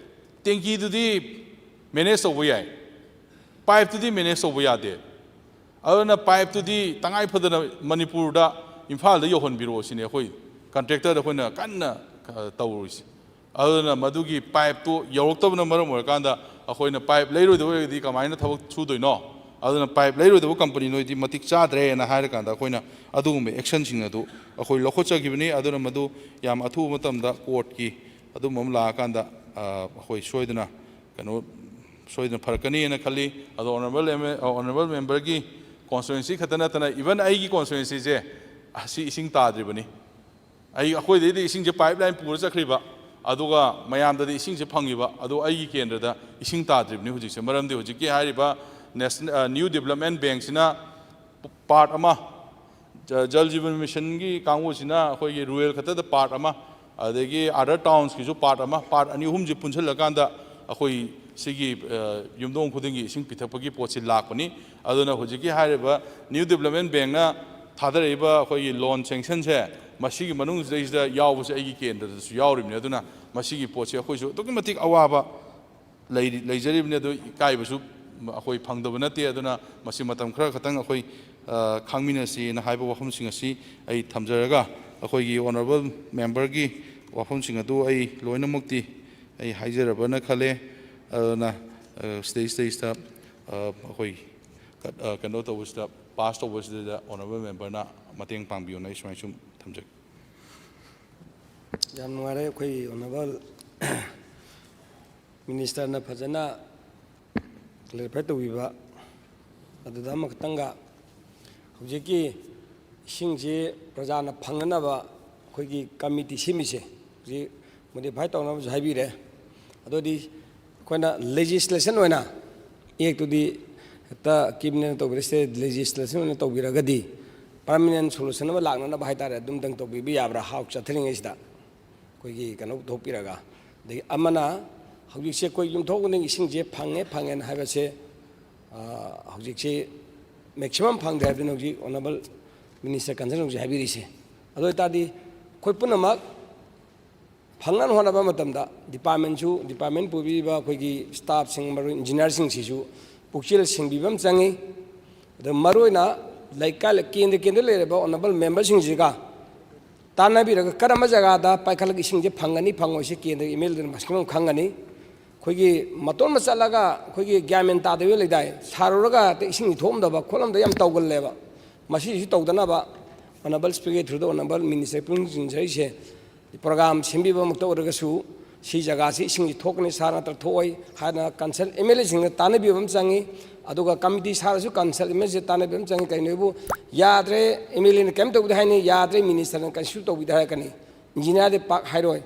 ꯇꯦꯡꯀꯤꯗꯨꯗꯤ ꯃꯦꯅꯦꯖ ꯇꯧꯕ ꯌꯥꯏ ꯄꯥꯏꯞꯇꯨꯗꯤ ꯃꯦꯅꯦꯖ ꯇꯧꯕ ꯌꯥꯗꯦ ꯑꯗꯨꯅ ꯄꯥꯏꯞꯇꯨꯗꯤ ꯇꯉꯥꯏ ꯐꯗꯅ ꯃꯅꯤꯄꯨꯔꯗ ꯏꯝꯐꯥꯜꯗ ꯌꯧꯍꯟꯕꯤꯔꯛꯑꯣ ꯁꯤꯅꯤ ꯑꯩꯈꯣꯏ ꯀꯟꯇ꯭ꯔꯦꯛꯇꯔꯗ ꯑꯩꯈꯣꯏꯅ ꯀꯟꯅ ꯇꯧꯔꯨꯔꯤꯁꯤ ꯑꯗꯨꯅ ꯃꯗꯨꯒꯤ ꯄꯥꯏꯞꯇꯨ ꯌꯧꯔꯛꯇꯕꯅ ꯃꯔꯝ ꯑꯣꯏꯔꯀꯥꯟꯗ ꯑꯩꯈꯣꯏꯅ ꯄꯥꯏꯞ ꯂꯩꯔꯣꯏꯗꯕ ꯑꯣꯏꯔꯒꯗꯤ ꯀꯃꯥꯏꯅ ꯊꯕꯛ ꯁꯨꯗꯣꯏꯅꯣ ꯑꯗꯨꯅ ꯄꯥꯏꯞ ꯂꯩꯔꯣꯏꯗꯕ ꯀꯝꯄꯅꯤ ꯅꯣꯏꯗꯤ ꯃꯇꯤꯛ ꯆꯥꯗ꯭ꯔꯦꯅ ꯍꯥꯏꯔꯀꯥꯟꯗ ꯑꯩꯈꯣꯏꯅ ꯑꯗꯨꯒꯨꯝꯕ ꯑꯦꯛꯁꯟꯁꯤꯡ ꯑꯗꯨ ꯑꯩꯈꯣꯏ ꯂꯧꯈꯠꯆꯈꯤꯕꯅꯤ ꯑꯗꯨꯅ ꯃꯗꯨ ꯌꯥꯝ ꯑꯊꯨꯕ ꯃꯇꯝꯗ ꯀꯣꯔꯠꯀꯤ ꯑꯗꯨꯝꯕ ꯑꯃ ꯂꯥꯛꯑꯀꯥꯟꯗ ꯑꯩꯈꯣꯏ ꯁꯣꯏꯗꯅ ꯐꯔꯛꯀꯅꯤꯅ ꯈꯜꯂꯤ ꯑꯗꯣ ꯑꯣꯅꯔꯦꯕꯜ ꯃꯦꯝꯕꯔꯒꯤ ꯀꯣꯟꯁꯇꯤꯇ꯭ꯋꯦꯟꯁꯤ ꯈꯛꯇ ꯅꯠꯇꯅ ꯏꯚꯟ ꯑꯩꯒꯤ ꯀꯣꯟꯁꯇꯤꯇ꯭ꯋꯦꯟꯁꯤꯁꯦ ꯑꯁꯤ ꯏꯁꯤꯡ ꯇꯥꯗ꯭ꯔꯤꯕꯅꯤ ꯑꯩꯈꯣꯏꯗꯩꯗꯤ ꯏꯁꯤꯡꯁꯦ ꯄꯥꯏꯞ ꯂꯥꯏꯟ ꯄꯨꯔ ꯆꯠꯈ꯭ꯔꯤꯕ ꯑꯗꯨꯒ ꯃꯌꯥꯝꯗꯗꯤ ꯏꯁꯤꯡꯁꯦ ꯐꯪꯉꯤꯕ ꯑꯗꯣ ꯑꯩꯒꯤ ꯀꯦꯟꯗ꯭ꯔꯗ ꯏꯁꯤꯡ ꯇꯥꯗ꯭ꯔꯤꯕꯅꯤ ꯍꯧꯖꯤꯛꯁꯦ ꯃꯔꯝꯗꯤ ꯍꯧꯖꯤꯛꯀꯤ ꯍꯥꯏꯔꯤꯕ ꯅ꯭ꯌꯨ ꯗꯦꯕꯂꯞꯃꯦꯟ ꯕꯦꯡꯛꯁꯤꯅ ꯄꯥꯔꯠ ꯑꯃ ꯖꯜ ꯖꯤꯕꯟ ꯃꯤꯁꯟꯒꯤ ꯀꯥꯡꯕꯨꯁꯤꯅ ꯑꯩꯈꯣꯏꯒꯤ ꯔꯨꯔꯦꯜ ꯈꯛꯇꯗ ꯄꯥꯔꯠ ꯑꯃ ꯑꯗꯒꯤ ꯑꯗꯔ ꯇꯥꯎꯟꯁꯀꯤꯁꯨ ꯄꯥꯔꯠ ꯑꯃ ꯄꯥꯔꯠ ꯑꯅꯤ ꯑꯍꯨꯝꯁꯤ ꯄꯨꯟꯁꯤꯜꯂꯀꯥꯟꯗ ꯑꯩꯈꯣꯏ ꯁꯤꯒꯤ ꯌꯨꯝꯊꯣꯡ ꯈꯨꯗꯤꯡꯒꯤ ꯏꯁꯤꯡ ꯄꯤꯊꯛꯄꯒꯤ ꯄꯣꯠꯁꯤ ꯂꯥꯛꯄꯅꯤ ꯑꯗꯨꯅ ꯍꯧꯖꯤꯛꯀꯤ ꯍꯥꯏꯔꯤꯕ ꯅ꯭ꯌꯨ ꯗꯦꯕꯂꯞꯃꯦꯟ ꯕꯦꯡꯛꯅ ꯊꯥꯗꯔꯛꯏꯕ ꯑꯩꯈꯣꯏꯒꯤ ꯂꯣꯟ ꯁꯦꯡꯁꯟꯁꯦ ꯃꯁꯤꯒꯤ ꯃꯅꯨꯡꯁꯤꯗꯩꯁꯤꯗ ꯌꯥꯎꯕꯁꯦ ꯑꯩꯒꯤ ꯀꯦꯟꯗ꯭ꯔꯗꯁꯨ ꯌꯥꯎꯔꯤꯕꯅꯤ ꯑꯗꯨꯅ ꯃꯁꯤꯒꯤ ꯄꯣꯠꯁꯦ ꯑꯩꯈꯣꯏꯁꯨ ꯑꯗꯨꯛꯀꯤ ꯃꯇꯤꯛ ꯑꯋꯥꯕ ꯂꯩꯖꯔꯤꯕꯅꯤ ꯑꯗꯨ ꯏꯀꯥꯏꯕꯁꯨ ꯑꯩꯈꯣꯏ ꯐꯪꯗꯕ ꯅꯠꯇꯦ ꯑꯗꯨꯅ ꯃꯁꯤ ꯃꯇꯝ ꯈꯔ ꯈꯛꯇꯪ ꯑꯩꯈꯣꯏ ꯈꯪꯃꯤꯟꯅꯁꯤꯅ ꯍꯥꯏꯕ ꯋꯥꯐꯝꯁꯤꯡ ꯑꯁꯤ ꯑꯩ ꯊꯝꯖꯔꯒ ꯑꯩꯈꯣꯏꯒꯤ ꯑꯣꯅꯔꯦꯕꯜ ꯃꯦꯝꯕꯔꯒꯤ ꯋꯥꯐꯝꯁꯤꯡ ꯑꯗꯨ ꯑꯩ ꯂꯣꯏꯅꯃꯛꯇꯤ ꯑꯩ ꯍꯥꯏꯖꯔꯕꯅ ꯈꯜꯂꯦ ꯑꯗꯨꯅ ꯁꯤꯗꯩꯁꯤꯗ ꯑꯩꯈꯣꯏ ꯀꯩꯅꯣ ꯇꯧꯕꯁꯤꯗ ꯄꯥꯁ ꯇꯧꯕꯁꯤꯗ ꯑꯣꯅꯔꯦꯕꯜ ꯃꯦꯝꯕꯔꯅ ꯃꯇꯦꯡ ꯄꯥꯡꯕꯤꯌꯨꯅ ꯑꯩ ꯁꯨꯃꯥꯏꯅ ꯁꯨꯝ ꯊꯝꯖꯒꯦ꯫ ꯌꯥꯝ ꯅꯨꯡꯉꯥꯏꯔꯦ ꯑꯩꯈꯣꯏ ꯑꯣꯅꯔꯦꯕꯜ ꯃꯤꯅꯤꯁꯇꯔꯅ ꯐꯖꯅ ꯀ꯭ꯂꯦꯔꯤꯐꯥꯏ ꯇꯧꯕꯤꯕ ꯑꯗꯨꯗ ꯑꯃꯈꯛꯇꯪꯒ ꯍꯧꯖꯤꯛꯀꯤ ꯏꯁꯤꯡꯁꯤ ꯄ꯭ꯔꯖꯥꯅ ꯐꯪꯅꯅꯕ ꯑꯩꯈꯣꯏꯒꯤ ꯀꯃꯤꯇꯤ ꯁꯦꯝꯃꯤꯁꯦ ꯍꯧꯖꯤꯛ ꯃꯣꯗꯤꯐꯥꯏ ꯇꯧꯅꯕꯁꯨ ꯍꯥꯏꯕꯤꯔꯦ ꯑꯗꯨꯗꯤ ꯑꯩꯈꯣꯏꯅ ꯂꯦꯖꯤꯁꯂꯦꯁꯟ ꯑꯣꯏꯅ ꯑꯦꯛꯇꯨꯗꯤ ꯍꯦꯛꯇ ꯀꯦꯕꯤꯅꯦꯠꯅ ꯇꯧꯕꯤꯔꯁꯦ ꯂꯦꯖꯤꯁꯂꯦꯁꯟ ꯑꯣꯏꯅ ꯇꯧꯕꯤꯔꯒꯗꯤ ꯄꯔꯃꯤꯅꯦꯟ ꯁꯣꯂꯨꯁꯟ ꯑꯃ ꯂꯥꯛꯅꯅꯕ ꯍꯥꯏꯇꯥꯔꯦ ꯑꯗꯨꯝꯇꯪ ꯇꯧꯕꯤꯕ ꯌꯥꯕ꯭ꯔꯥ ꯍꯥꯎꯁ ꯆꯠꯊꯔꯤꯉꯩꯁꯤꯗ ꯑꯩꯈꯣꯏꯒꯤ ꯀꯩꯅꯣ ꯄꯨꯊꯣꯛꯄꯤꯔꯒ ꯑꯗꯒꯤ ꯑꯃꯅ ꯍꯧꯖꯤꯛꯁꯦ ꯑꯩꯈꯣꯏ ꯌꯨꯝꯊꯣꯡ ꯈꯨꯗꯤꯡꯒꯤ ꯏꯁꯤꯡꯁꯦ ꯐꯪꯉꯦꯅ ꯍꯥꯏꯕꯁꯦ ꯍꯧꯖꯤꯛꯁꯦ ꯃꯦꯛꯁꯤꯃꯝ ꯐꯪꯗ꯭ꯔꯦ ꯍꯥꯏꯕꯗꯨꯅ ꯍꯧꯖꯤꯛ ꯑꯣꯅꯔꯦꯕꯜ ꯃꯤꯅꯤꯁꯇꯔ ꯀꯟꯁꯔꯟ ꯍꯧꯖꯤꯛ ꯍꯥꯏꯕꯤꯔꯤꯁꯦ ꯑꯗꯨ ꯑꯣꯏꯇꯥꯔꯗꯤ ꯑꯩꯈꯣꯏ ꯄꯨꯝꯅꯃꯛ ꯐꯪꯅꯕ ꯍꯣꯠꯅꯕ ꯃꯇꯝꯗ ꯗꯤꯄꯥꯔꯠꯃꯦꯟ ꯄꯨꯕꯤꯔꯤꯕ ꯑꯩꯈꯣꯏꯒꯤ ꯁ꯭ꯇꯥꯐꯁꯤꯡ ꯃꯔꯨ ꯏꯟꯖꯤꯅꯤꯌꯥꯔꯁꯤꯡꯁꯤꯁꯨ ꯄꯨꯛꯆꯦꯜ ꯁꯦꯡꯕꯤꯕ ꯑꯃ ꯆꯪꯉꯤ ꯑꯗꯨ ꯃꯔꯨꯑꯣꯏꯅ ꯀꯦꯟꯗ꯭ꯔ ꯂꯩꯔꯤꯕ ꯑꯣꯅꯔꯦꯕꯜ ꯃꯦꯝꯕꯔꯁꯤꯡꯁꯤꯒ ꯇꯥꯟꯅꯕꯤꯔꯒ ꯀꯔꯝꯕ ꯖꯒꯥꯗ ꯄꯥꯏꯈꯠꯂꯒ ꯏꯁꯤꯡꯁꯦ ꯐꯪꯒꯅꯤ ꯐꯪꯉꯣꯏꯁꯤ ꯀꯦꯟꯗ꯭ꯔꯒꯤ ꯑꯦꯝ.ꯑꯦꯜ.ꯑꯦꯗꯨꯅ ꯃꯁꯤꯡ ꯈꯪꯒꯅꯤ ꯑꯩꯈꯣꯏꯒꯤ ꯃꯇꯣꯟꯗ ꯆꯠꯂꯒ ꯑꯩꯈꯣꯏꯒꯤ ꯒ꯭ꯌꯥꯟ ꯃꯦꯟ ꯇꯥꯗꯕ ꯂꯩꯗꯥꯏ ꯁꯥꯔꯨꯔꯒ ꯏꯁꯤꯡ ꯊꯣꯛꯑꯝꯗꯕ ꯈꯣꯠꯂꯝꯗꯕ ꯌꯥꯝ ꯇꯧꯒꯜꯂꯦꯕ ꯃꯁꯤꯁꯨ ꯇꯧꯗꯅꯕ ꯑꯣꯅꯔꯦꯕꯜ ꯁ꯭ꯄꯤꯀꯔ ꯊ꯭ꯔꯨꯗ ꯑꯣꯅꯔꯦꯕꯜ ꯃꯤꯅꯤꯁꯇꯔ ꯄꯨꯛꯅꯤꯡ ꯆꯤꯡꯖꯔꯤꯁꯦ ꯄ꯭ꯔꯣꯒ꯭ꯔꯥꯝ ꯁꯦꯝꯕꯤꯕꯃꯛꯇ ꯑꯣꯏꯔꯒꯁꯨ ꯁꯤ ꯖꯒꯥꯁꯤ ꯏꯁꯤꯡꯁꯤ ꯊꯣꯛꯀꯅꯤ ꯁꯥꯔ ꯅꯠꯇ꯭ꯔ ꯊꯣꯛꯑꯣꯏ ꯍꯥꯏꯅ ꯀꯟꯁꯜ ꯑꯦꯝ.ꯑꯦꯜ.ꯑꯦꯁꯤꯡꯅ ꯇꯥꯟꯅꯕꯤꯕ ꯑꯃ ꯆꯪꯉꯤ ꯑꯗꯨꯒ ꯀꯃꯤꯇꯤ ꯁꯥꯔꯁꯨ ꯀꯟꯁꯜ ꯑꯦꯝ.ꯑꯦꯜ.ꯑꯦꯁꯤ ꯇꯥꯟꯅꯕꯤꯕ ꯑꯃ ꯆꯪꯉꯤ ꯀꯩꯅꯣꯕꯨ ꯌꯥꯗ꯭ꯔꯦ ꯑꯦꯝ.ꯑꯦꯜ.ꯑꯦꯅ ꯀꯩꯝ ꯇꯧꯕꯤꯗꯦ ꯍꯥꯏꯅꯤ ꯌꯥꯗ꯭ꯔꯦ ꯃꯤꯅꯤꯁꯇꯔꯅ ꯀꯩꯁꯨ ꯇꯧꯕꯤꯗꯦ ꯍꯥꯏꯔꯛꯀꯅꯤ ꯏꯟꯖꯤꯅꯤꯌꯥꯔꯗꯤ ꯄꯥꯛ ꯍꯥꯏꯔꯣꯏ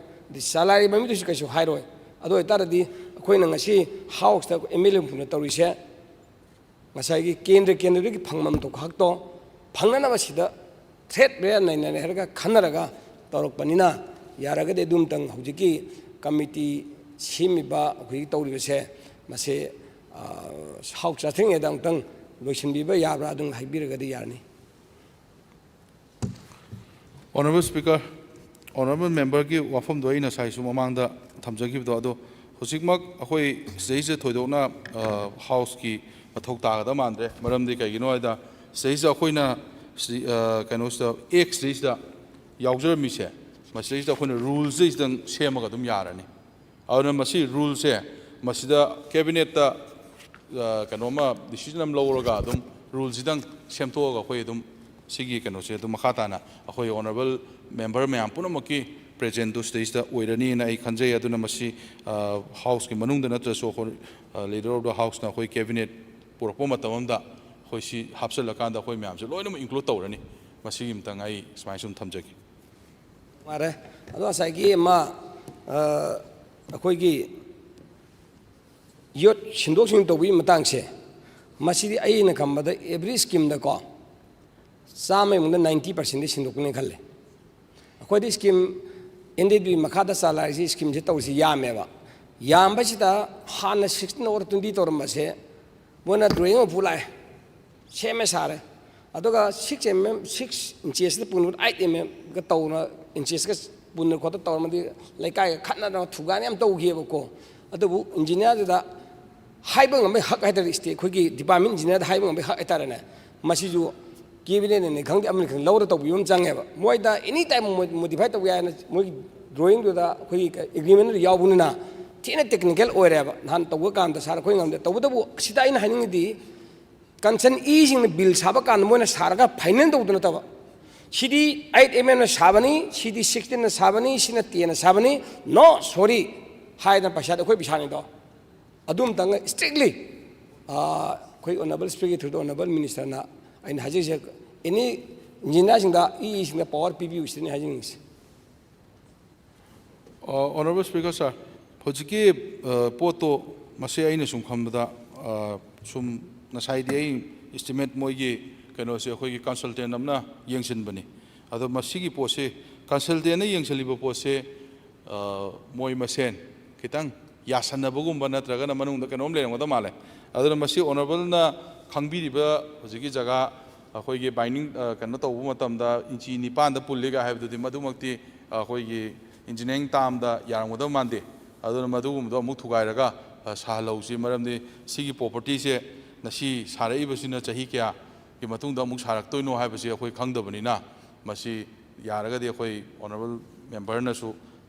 ꯆꯂꯥꯏꯔꯤꯕ ꯃꯤꯗꯨꯁꯨ ꯀꯩꯁꯨ ꯍꯥꯏꯔꯣꯏ ꯑꯗꯨ ꯑꯣꯏꯇꯥꯔꯗꯤ ꯑꯩꯈꯣꯏꯅ ꯉꯁꯤ ꯍꯥꯎꯁꯇ ꯑꯦꯝ.ꯑꯦꯜ.ꯑꯦ ꯇꯧꯔꯤꯁꯦ ꯉꯁꯥꯏꯒꯤ ꯀꯦꯟꯗ꯭ꯔꯗꯒꯤ ꯐꯪꯐꯝ ꯊꯣꯛꯄ ꯍꯛꯇꯣ ꯐꯪꯅꯅꯕ ꯁꯤꯗ ꯊ꯭ꯔꯦꯠ ꯕꯦꯌꯔ ꯅꯩꯅꯔꯦ ꯍꯥꯏꯔꯒ ꯈꯟꯅꯔꯒ ꯇꯧꯔꯛꯄꯅꯤꯅ ꯌꯥꯔꯒꯗꯤ ꯑꯗꯨꯝꯇꯪ ꯍꯧꯖꯤꯛꯀꯤ ꯀꯃꯤꯇꯤ ꯁꯦꯝꯃꯤꯕ ꯑꯩꯈꯣꯏꯒꯤ ꯇꯧꯔꯤꯕꯁꯦ ꯃꯁꯤ ꯍꯥꯎꯁ ꯆꯠꯊꯔꯤꯉꯩꯗ ꯑꯃꯨꯛꯇꯪ ꯂꯣꯏꯁꯤꯟꯕꯤꯕ ꯌꯥꯕ꯭ꯔꯥ ꯑꯗꯨꯝ ꯍꯥꯏꯕꯤꯔꯒꯗꯤ ꯌꯥꯔꯅꯤ꯫ ꯑꯣꯅꯔꯦꯕꯜ ꯁ꯭ꯄꯤꯀꯔ ꯑꯣꯅꯔꯦꯕꯜ ꯃꯦꯝꯕꯔꯒꯤ ꯋꯥꯐꯝꯗꯣ ꯑꯩꯅ ꯉꯁꯥꯏꯁꯨ ꯃꯃꯥꯡꯗ ꯊꯝꯖꯈꯤꯕꯗꯣ ꯑꯗꯣ ꯍꯧꯖꯤꯛꯃꯛ ꯑꯩꯈꯣꯏ ꯁꯤꯗꯩꯁꯤꯗ ꯊꯣꯏꯗꯣꯛꯅ ꯍꯥꯎꯁꯀꯤ ꯃꯊꯧ ꯇꯥꯒꯗꯕ ꯃꯥꯟꯗ꯭ꯔꯦ ꯃꯔꯝꯗꯤ ꯀꯩꯒꯤꯅꯣ ꯍꯥꯏꯗ ꯁꯤꯗꯩꯁꯤꯗ ꯑꯩꯈꯣꯏꯅ ꯀꯩꯅꯣꯁꯤꯗ ꯑꯦꯛꯁꯤꯗꯩꯁꯤꯗ ꯌꯥꯎꯖꯔꯝꯃꯤꯁꯦ ꯃꯁꯤꯗꯩꯁꯤꯗ ꯑꯩꯈꯣꯏꯅ ꯔꯨꯜꯁꯤꯗꯪ ꯁꯦꯝꯃꯒ ꯑꯗꯨꯝ ꯌꯥꯔꯅꯤ ꯑꯗꯨꯅ ꯃꯁꯤ ꯔꯨꯜꯁꯦ ꯃꯁꯤꯗ ꯀꯦꯕꯤꯅꯦꯠꯇ ꯀꯩꯅꯣꯝꯃ ꯗꯤꯁꯤꯖꯟ ꯑꯃ ꯂꯧꯔꯒ ꯑꯗꯨꯝ ꯔꯨꯜꯁꯤꯗꯪ ꯁꯦꯝꯗꯣꯛꯑꯒ ꯑꯩꯈꯣꯏ ꯑꯗꯨꯝ ꯁꯤꯒꯤ ꯀꯩꯅꯣꯁꯦ ꯑꯗꯨꯝ ꯃꯈꯥ ꯇꯥꯅ ꯑꯩꯈꯣꯏ ꯑꯣꯅꯔꯦꯕꯜ ꯃꯦꯝꯕꯔ ꯃꯌꯥꯝ ꯄꯨꯝꯅꯃꯛꯀꯤ ꯄ꯭ꯔꯦꯖꯦꯟꯗꯨ ꯁꯤꯗꯩꯁꯤꯗ ꯑꯣꯏꯔꯅꯤꯅ ꯑꯩ ꯈꯟꯖꯩ ꯑꯗꯨꯅ ꯃꯁꯤ ꯍꯥꯎꯁꯀꯤ ꯃꯅꯨꯡꯗ ꯅꯠꯇ꯭ꯔꯁꯨ ꯑꯩꯈꯣꯏ ꯂꯤꯗꯔ ꯑꯣꯐ ꯗ ꯍꯥꯎꯁꯅ ꯑꯩꯈꯣꯏ ꯀꯦꯕꯤꯅꯦꯠ ꯄꯨꯔꯛꯄ ꯃꯇꯝ ꯑꯃꯗ ꯑꯩꯈꯣꯏ ꯁꯤ ꯍꯥꯞꯆꯤꯜꯂꯀꯥꯟꯗ ꯑꯩꯈꯣꯏ ꯃꯌꯥꯝꯁꯦ ꯂꯣꯏꯅꯃꯛ ꯏꯟꯀ꯭ꯂꯨꯗ ꯇꯧꯔꯅꯤ ꯃꯁꯤꯒꯤ ꯑꯃꯇꯪ ꯑꯩ ꯁꯨꯃꯥꯏꯅ ꯁꯨꯝ ꯊꯝꯖꯒꯦ꯫ ꯃꯥꯔꯦ ꯑꯗꯣ ꯉꯁꯥꯏꯒꯤ ꯑꯃ ꯑꯩꯈꯣꯏꯒꯤ ꯌꯣꯠ ꯁꯤꯟꯗꯣꯛ ꯁꯤꯟꯖꯤꯟ ꯇꯧꯕꯒꯤ ꯃꯇꯥꯡꯁꯦ ꯃꯁꯤꯗꯤ ꯑꯩꯅ ꯈꯟꯕꯗ ꯑꯦꯕ꯭ꯔꯤ ꯁ꯭ꯀꯤꯝꯗꯀꯣ 90%ꯗꯤ ꯁꯤꯟꯗꯣꯛꯀꯅꯤ ꯈꯜꯂꯦ ꯑꯩꯈꯣꯏꯗꯤ ꯁ꯭ꯀꯤꯝ NDB ꯃꯈꯥꯗ ꯆꯂꯥꯏꯔꯤꯁꯤ ꯁ꯭ꯀꯤꯝꯁꯦ ꯇꯧꯔꯤꯁꯤ ꯌꯥꯝꯃꯦꯕ ꯌꯥꯝꯕꯁꯤꯗ ꯍꯥꯟꯅ 16 or 20 ꯇꯧꯔꯝꯕꯁꯦ ꯃꯣꯏꯅ ꯗ꯭ꯔꯣꯌꯤꯡ ꯑꯃ ꯄꯨ ꯂꯥꯛꯑꯦ ꯁꯦꯝꯃꯦ ꯁꯥꯔꯦ ꯑꯗꯨꯒ 6 inches ꯄꯨꯟꯕ 8 mmꯒ ꯇꯧꯅ inchesꯒ ꯄꯨꯟꯅ ꯈꯣꯠꯇ ꯇꯧꯔꯝꯃꯗꯤ ꯂꯩꯀꯥꯏꯒ ꯈꯠꯅꯗꯅ ꯊꯨꯒꯥꯏꯅ ꯌꯥꯝ ꯇꯧꯈꯤꯑꯕꯀꯣ ꯑꯗꯨꯕꯨ ꯏꯟꯖꯤꯅꯤꯌꯥꯔꯗꯨꯗ ꯍꯥꯏꯕ ꯉꯝꯕꯩ ꯍꯛ ꯍꯥꯏꯇꯥꯔꯦ ꯑꯩꯈꯣꯏꯒꯤ ꯗꯤꯄꯥꯔꯠꯃꯦꯟ ꯏꯟꯖꯤꯅꯤꯌꯥꯔꯗ ꯍꯥꯏꯕ ꯉꯝꯕꯩ ꯍꯛ ꯍꯥꯏꯇꯥꯔꯦꯅꯦ ꯃꯁꯤꯁꯨ ꯀꯦꯕꯤꯅꯦꯠꯅꯅꯤ ꯈꯪꯗꯦ ꯑꯃꯅꯤ ꯈꯪꯗꯦ ꯂꯧꯔ ꯇꯧꯕꯤꯕ ꯑꯃ ꯆꯪꯉꯦꯕ ꯃꯣꯏꯗ ꯑꯦꯅꯤ ꯇꯥꯏꯝ ꯃꯣꯗꯤꯐꯥꯏ ꯇꯧꯕ ꯌꯥꯏꯅ ꯃꯣꯏꯒꯤ ꯗ꯭ꯔꯣꯌꯤꯡꯗꯨꯗ ꯑꯩꯈꯣꯏꯒꯤ ꯑꯦꯒ꯭ꯔꯤꯃꯦꯟꯗꯨꯗ ꯌꯥꯎꯕꯅꯤꯅ ꯊꯤꯅ ꯇꯦꯛꯅꯤꯀꯦꯜ ꯑꯣꯏꯔꯦꯕ ꯅꯍꯥꯟ ꯇꯧꯕ ꯀꯥꯟꯗ ꯁꯥꯔ ꯑꯩꯈꯣꯏ ꯉꯝꯗꯦ ꯇꯧꯕꯇꯕꯨ ꯁꯤꯗ ꯑꯩꯅ ꯍꯥꯏꯅꯤꯡꯉꯤꯗꯤ ꯀꯟꯁꯔꯟ ꯏꯁꯤꯡꯅ ꯕꯤꯜ ꯁꯥꯕ ꯀꯥꯟꯗ ꯃꯣꯏꯅ ꯁꯥꯔꯒ ꯐꯥꯏꯅꯦꯜ ꯇꯧꯕꯗꯨ ꯅꯠꯇꯕ ꯁꯤꯗꯤ 8 mmꯅ ꯁꯥꯕꯅꯤ ꯁꯤꯗꯤ 16ꯅ ꯁꯥꯕꯅꯤ ꯁꯤꯅ 10ꯅ ꯁꯥꯕꯅꯤ ꯅꯣ ꯁꯣꯔꯤ ꯍꯥꯏꯗꯅ ꯄꯩꯁꯥꯗꯣ ꯑꯩꯈꯣꯏ ꯄꯩꯁꯥꯅꯤꯗꯣ ꯑꯗꯨꯝꯇꯪ ꯁ꯭ꯇ꯭ꯔꯤꯛꯂꯤ ꯑꯩꯈꯣꯏ ꯑꯣꯅꯔꯦꯕꯜ ꯁ꯭ꯄꯤꯀꯔ ꯊ꯭ꯔꯨꯗ ꯑꯣꯅꯔꯦꯕꯜ ꯃꯤꯅꯤꯁꯇꯔꯅ ꯑꯩꯅ ꯍꯥꯏꯖꯔꯤꯁꯦ ꯑꯦꯅꯤ ꯏꯟꯖꯤꯅꯤꯌꯥꯔꯁꯤꯡꯗ ꯏꯁꯤꯡꯗ ꯄꯋꯥꯔ ꯄꯤꯕꯤꯌꯨ ꯁꯤꯗꯅꯤ ꯍꯥꯏꯖꯅꯤꯡꯉꯤꯁꯦ꯫ Honorable Speaker Sir, ꯍꯧꯖꯤꯛꯀꯤ ꯄꯣꯠꯇꯣ ꯃꯁꯤ ꯑꯩꯅ ꯁꯨꯝ ꯈꯟꯕꯗ ꯁꯨꯝ ꯉꯁꯥꯏꯗꯤ ꯑꯩ ꯏꯁꯇꯤꯃꯦꯠ ꯃꯣꯏꯒꯤ ꯀꯩꯅꯣꯁꯦ ꯑꯩꯈꯣꯏꯒꯤ ꯀꯟꯁꯜꯇꯦꯟ ꯑꯃꯅ ꯌꯦꯡꯁꯤꯟꯕꯅꯤ ꯑꯗꯣ ꯃꯁꯤꯒꯤ ꯄꯣꯠꯁꯦ ꯀꯟꯁꯜꯇꯦꯟꯅ ꯌꯦꯡꯁꯤꯜꯂꯤꯕ ꯄꯣꯠꯁꯦ ꯃꯣꯏ ꯃꯁꯦꯟ ꯈꯤꯇꯪ ꯌꯥꯁꯟꯅꯕꯒꯨꯝꯕ ꯅꯠꯇ꯭ꯔꯒꯅ ꯃꯅꯨꯡꯗ ꯀꯩꯅꯣꯝ ꯂꯩꯔꯝꯒꯗꯕ ꯃꯥꯜꯂꯦ ꯑꯗꯨꯅ ꯃꯁꯤ ꯑꯣꯅꯔꯦꯕꯜꯅ ꯈꯪꯕꯤꯔꯤꯕ ꯍꯧꯖꯤꯛꯀꯤ ꯖꯒꯥ ꯑꯩꯈꯣꯏꯒꯤ ꯕꯥꯏꯅꯤꯡ ꯀꯩꯅꯣ ꯇꯧꯕ ꯃꯇꯝꯗ ꯏꯟꯆꯤ 9ꯗ ꯄꯨꯜꯂꯤꯒ ꯍꯥꯏꯕꯗꯨꯗꯤ ꯃꯗꯨꯃꯛꯇꯤ ꯑꯩꯈꯣꯏꯒꯤ ꯏꯟꯖꯤꯅꯤꯌꯥꯔꯤꯡ ꯇꯥꯝꯗ ꯌꯥꯔꯝꯒꯗꯕ ꯃꯥꯟꯗꯦ ꯑꯗꯨꯅ ꯃꯗꯨꯒꯨꯝꯕꯗꯣ ꯑꯃꯨꯛ ꯊꯨꯒꯥꯏꯔꯒ ꯁꯥꯍꯜꯍꯧꯁꯤ ꯃꯔꯝꯗꯤ ꯁꯤꯒꯤ ꯄ꯭ꯔꯣꯄꯔꯇꯤꯁꯦ ꯉꯁꯤ ꯁꯥꯔꯛꯏꯕꯁꯤꯅ ꯆꯍꯤ ꯀꯌꯥꯒꯤ ꯃꯇꯨꯡꯗ ꯑꯃꯨꯛ ꯁꯥꯔꯛꯇꯣꯏꯅꯣ ꯍꯥꯏꯕꯁꯤ ꯑꯩꯈꯣꯏ ꯈꯪꯗꯕꯅꯤꯅ ꯃꯁꯤ ꯌꯥꯔꯒꯗꯤ ꯑꯩꯈꯣꯏ ꯑꯣꯅꯔꯦꯕꯜ ꯃꯦꯝꯕꯔꯅꯁꯨ